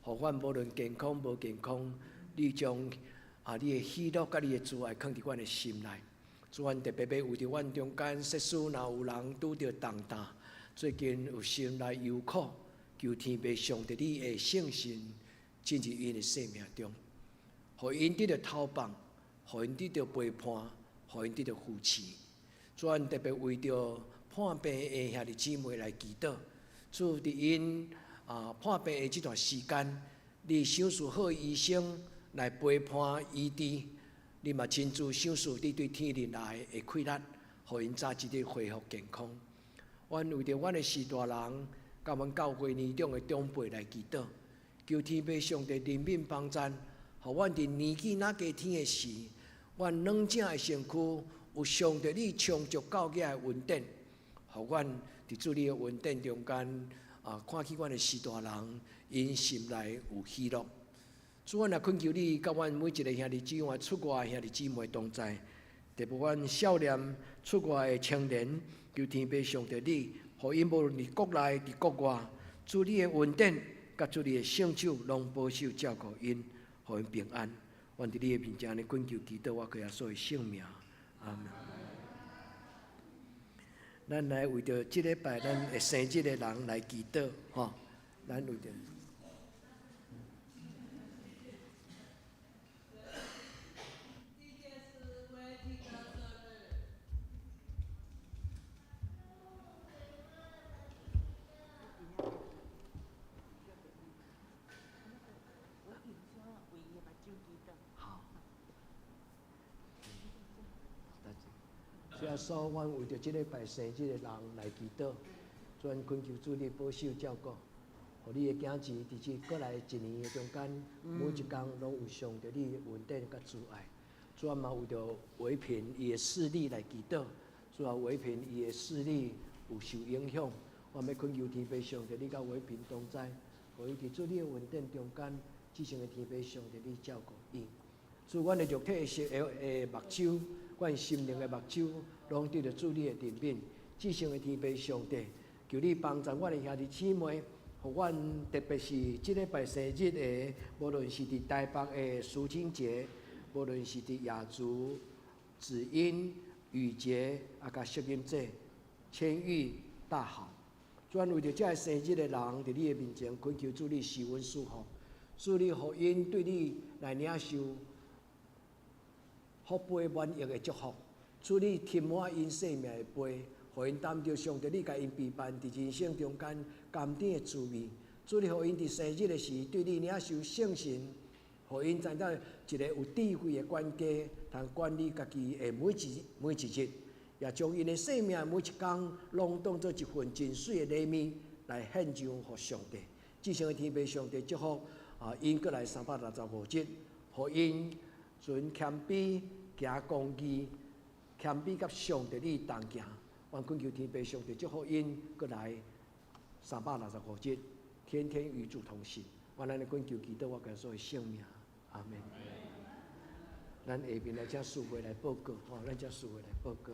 互阮无论健康无健康，你将你的喜乐甲你的慈爱放伫阮的心内。主，阮特别要为着阮中间世事若有人拄着重担，最近有心来忧苦，求天父上帝你的圣神进入因的生命中，互因得着透放，互因得着陪伴，互因得着扶持。主，阮特别为着破病的兄弟姊妹来祈祷，主伫因破病的这段时间，你手术好医生来陪伴医治，你嘛亲自手术你对天灵来的快乐，互因早一日恢复健康。阮为着阮的士大人，甲阮教会年长的长辈来祈祷，求天父上帝怜悯帮助，互阮伫年纪若加添的时，阮软正的身躯有上帝你充足够嘅稳定。互阮伫主你的稳定中间，看起阮的士大人，因心内有喜乐。主，阮也恳求你，甲阮每一个兄弟姊妹出外兄弟姊妹同在，特别阮少年出外的青年，求天父上帝你，互因无论伫国内伫国外，主你的稳定，甲主你的圣手，拢保守照顾因，互因平安。阮伫你的面前咧恳求祈祷，我靠耶稣的圣名，阿门。咱来为着这礼拜咱会生日的人来祈祷，吼！咱为着。耶稣，阮为着这礼拜生日的人来祈祷，主，阮恳求主你保守照顾，互你的囝儿伫这过来一年的中间，每一天拢有上帝你稳定甲慈爱。主啊嘛为着维平伊的视力来祈祷，主啊维平伊的视力有受影响，我要恳求天父上帝，你甲维平同在，互伊伫做你的稳定中间，至圣的天父上帝你照顾伊。主，阮的肉体的目睭，阮心灵的目睭，拢得到主你的怜悯。至圣的天父上帝，求你帮助阮的兄弟姊妹，互阮特别是即礼拜生日的，无论是伫台北的苏清杰，无论是伫亚族、子英、雨杰，啊，甲摄影者千玉大好。主，为着这生日的人，伫你的面前恳求主你施恩赐福，主你互因对你来领受福杯满溢的祝福，主你填满因生命的杯，互因担着上帝你甲因陪伴伫人生中间甘甜的滋味。主你互因伫生日的时对你领受圣神，互因知道一个有智慧的管家，通管理家己的每一日。也将因的生命每一天，拢当作一份真水的礼物来献上予上帝。至圣的天父上帝祝福因过来365日，互因存谦卑、行公义、谦卑甲上帝你同行。愿恳求天父上帝祝福因过来365日，天天与主同行。愿咱的恳求祈祷我家所的性命，阿门。咱下面来请师会来报告，咱请师会来报告。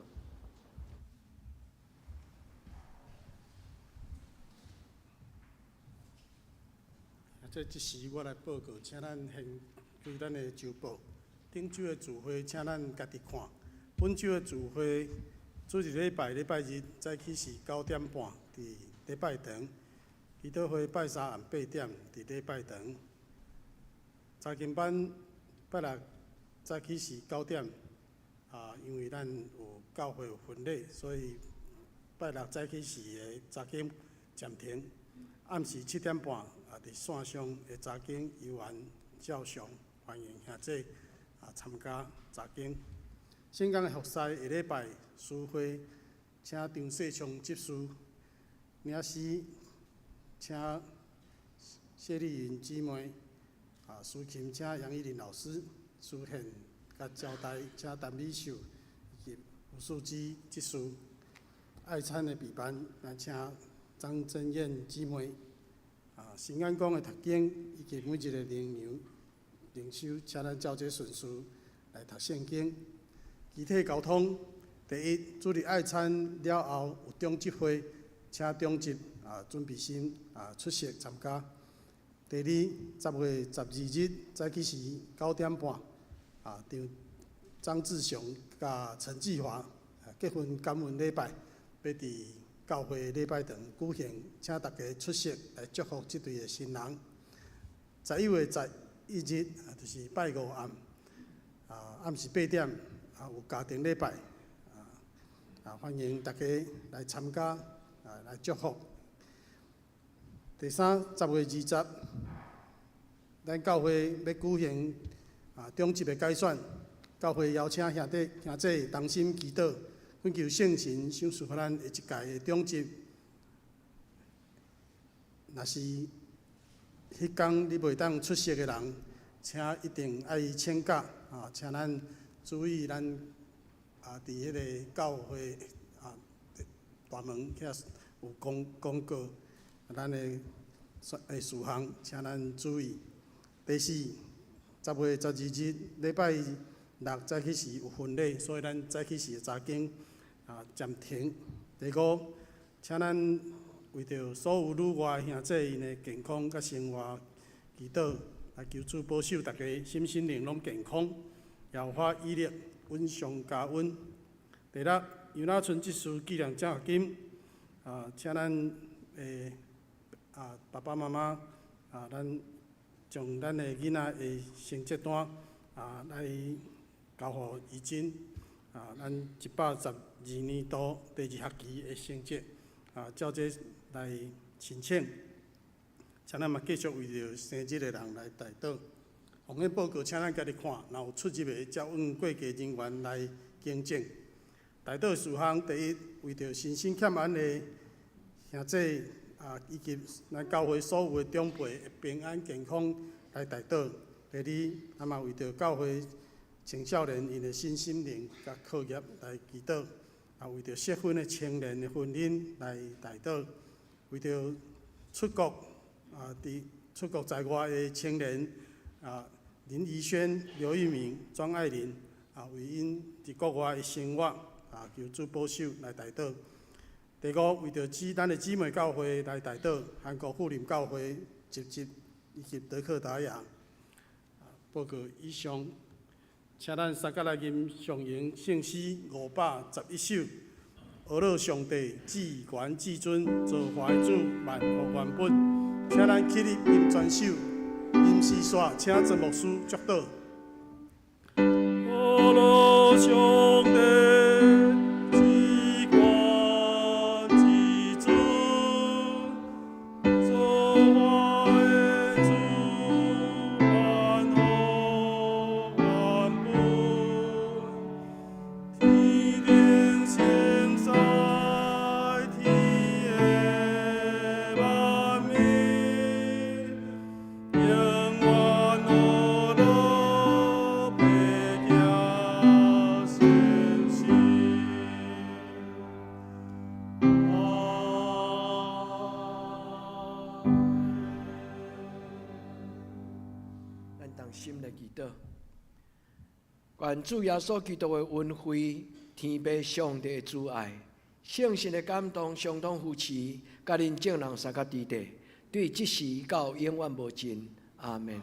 这时我来报告，请咱先对咱的周报。顶周的聚会，请咱家己看。本周的聚会，主日礼拜日早起是9点半，伫礼拜堂；祈祷会拜三暗8点，伫礼拜堂。查经班拜六早起是9点，因为咱有教会有婚礼，所以拜六早起是的查经暂停。暗时7点半。伫线上的查经游玩照常，欢迎兄弟参加查经。圣港的服侍下礼拜诗会，请张世昌执事，领诗请谢丽云姊妹，抒琴请杨依林老师，书献甲交代请陈美秀以及吴素芝执事。爱餐的备办，来请张真燕姊妹。新安宫的读经以及每一个灵修，请咱照这顺序来读圣经。集体交通，第一，主日爱餐了后有中集会，请中集准备心出席参加。第二，10月12日早起时9点半，张张志雄甲陈志华结婚感恩礼拜，要伫教会礼拜堂举行，请大家出席来祝福这对的新人。11月11日，就是拜五暗，暗时8点，有家庭礼拜，欢迎大家来参加，来祝福。第三，10月20，咱教会要举行中级的改选，教会邀请兄弟同心祈祷。恳求圣神赏赐予咱下一届的中级，若是迄天你袂当出席的人，请一定爱请假，请咱注意咱伫迄个教会大门遐有公告，咱的事项，请咱注意。第四，10月12日礼拜六早起时有婚礼，所以咱早起时查经。暂停。第五，请咱为着所有女外兄弟因的健康甲生活祈祷，来求主保守大家心灵拢健康，耀发毅力，稳上加稳。第六，杨那村祭祀纪念奖学金，请咱爸爸妈妈咱将咱的囡仔的成绩单来交互义诊。咱112年度第2学期的成绩，照这来申请，请咱嘛继续为着生日的人来代祷。奉献报告，请咱家己看，若有出入的，才允过家人员来更正。代祷事项，第一，为着身心欠安的兄弟以及咱教会所有的长辈平安健康来代祷。第二，咱嘛为着教会青少年因的新心灵甲课业来祈祷，为着适婚的青年的婚姻来代祷，为着出国出国在外的青年林怡轩、刘玉明、庄爱玲为因伫国外的生活求主保守来代祷。第五，为着咱的姊妹教会来代祷，韩国福林教会以及德克达亚报告以上，请咱三甲来吟上迎圣诗511首，阿乐上帝至权至尊，造化的主，万福原本，请咱起立吟全首，吟诗线，请曾牧师祝祷。阿乐上帝。心来祈祷，愿主耶稣基督的恩惠、天父上帝的主爱、圣神的感动，相当扶持，甲恁众人三甲伫地，对即时到永远无尽。阿门。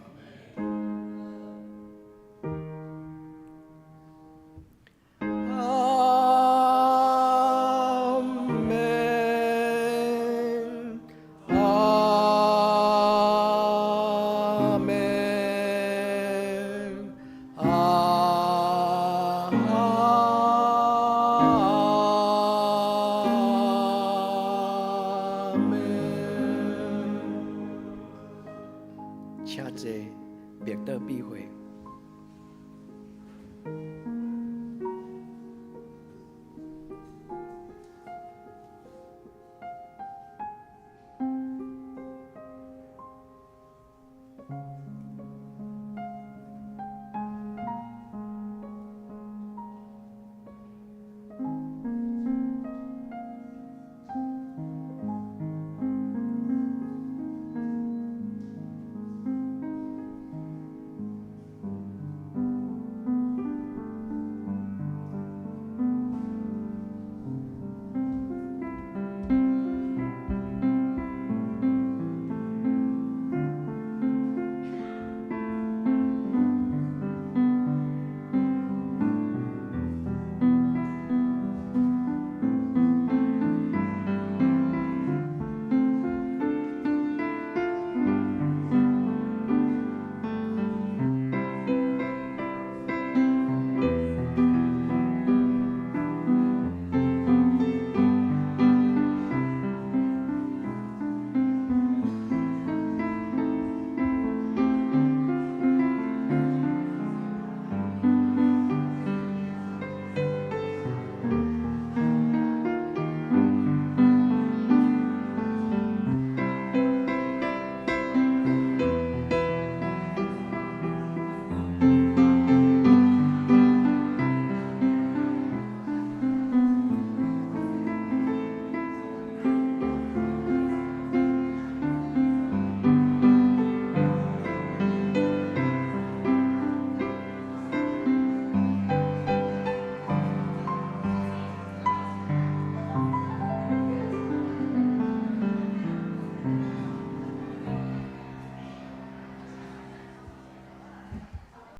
请坐，灭道避讳。